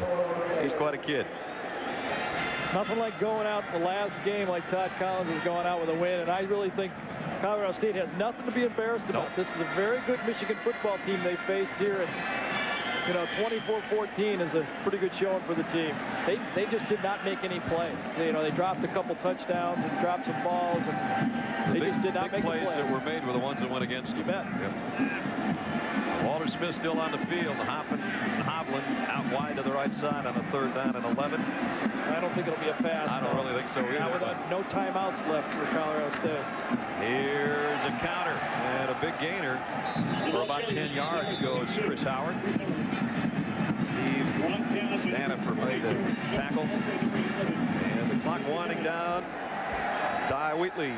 quite a kid. Nothing like going out the last game like Todd Collins is going out with a win, and I really think Colorado State has nothing to be embarrassed about. This is a very good Michigan football team they faced here, and You know, 24-14 is a pretty good showing for the team. They just did not make any plays. You know, they dropped a couple touchdowns and dropped some balls, and they just did not make plays plays that were made were the ones that went against them. You bet. Yep. Walter Smith still on the field. Hovland out wide to the right side on a 3rd down and 11. I don't think it'll be a pass. I don't really think so either. Now with no timeouts left for Colorado State. Here's a counter and a big gainer for about 10 yards goes Chris Howard. Steve Stanifer made the tackle, and the clock winding down. Ty Wheatley.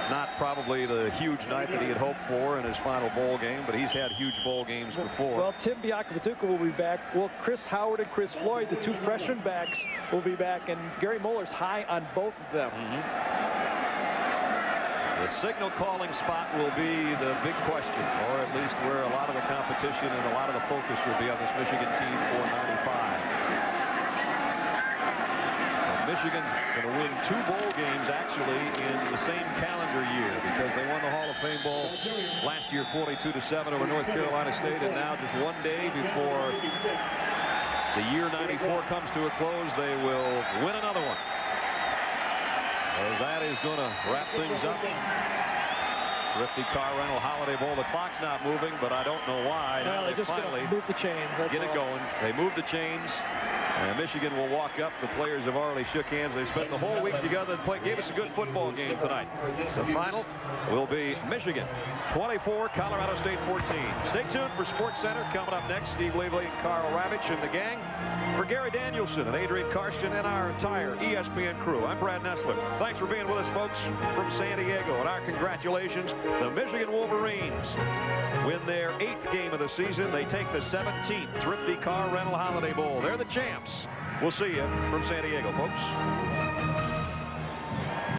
Not probably the huge night that he had hoped for in his final bowl game, but he's had huge bowl games before. Well, Tim Biakavatuka will be back. Well, Chris Howard and Chris Floyd, the 2 freshman backs, will be back, and Gary Muller's high on both of them. The signal calling spot will be the big question, or at least where a lot of the competition and a lot of the focus will be on this Michigan team for 95. Michigan's going to win 2 bowl games actually in the same calendar year, because they won the Hall of Fame Bowl last year 42-7 over North Carolina State, and now just one day before the year 94 comes to a close, they will win another one. That is going to wrap things up. Thrifty car rental Holiday Bowl. The clock's not moving, but I don't know why. Well, now they just finally move the chains. Get it going. They move the chains. And Michigan will walk up. The players have already shook hands. They spent the whole week together and gave us a good football game tonight. The final will be Michigan 24, Colorado State 14. Stay tuned for Sports Center. Coming up next, Steve Levely and Carl Ravitch and the gang. For Gary Danielson and Adrian Karsten and our entire ESPN crew, I'm Brad Nessler. Thanks for being with us, folks, from San Diego. And our congratulations. The Michigan Wolverines win their 8th game of the season. They take the 17th Thrifty Car Rental Holiday Bowl. They're the champs. We'll see you from San Diego, folks.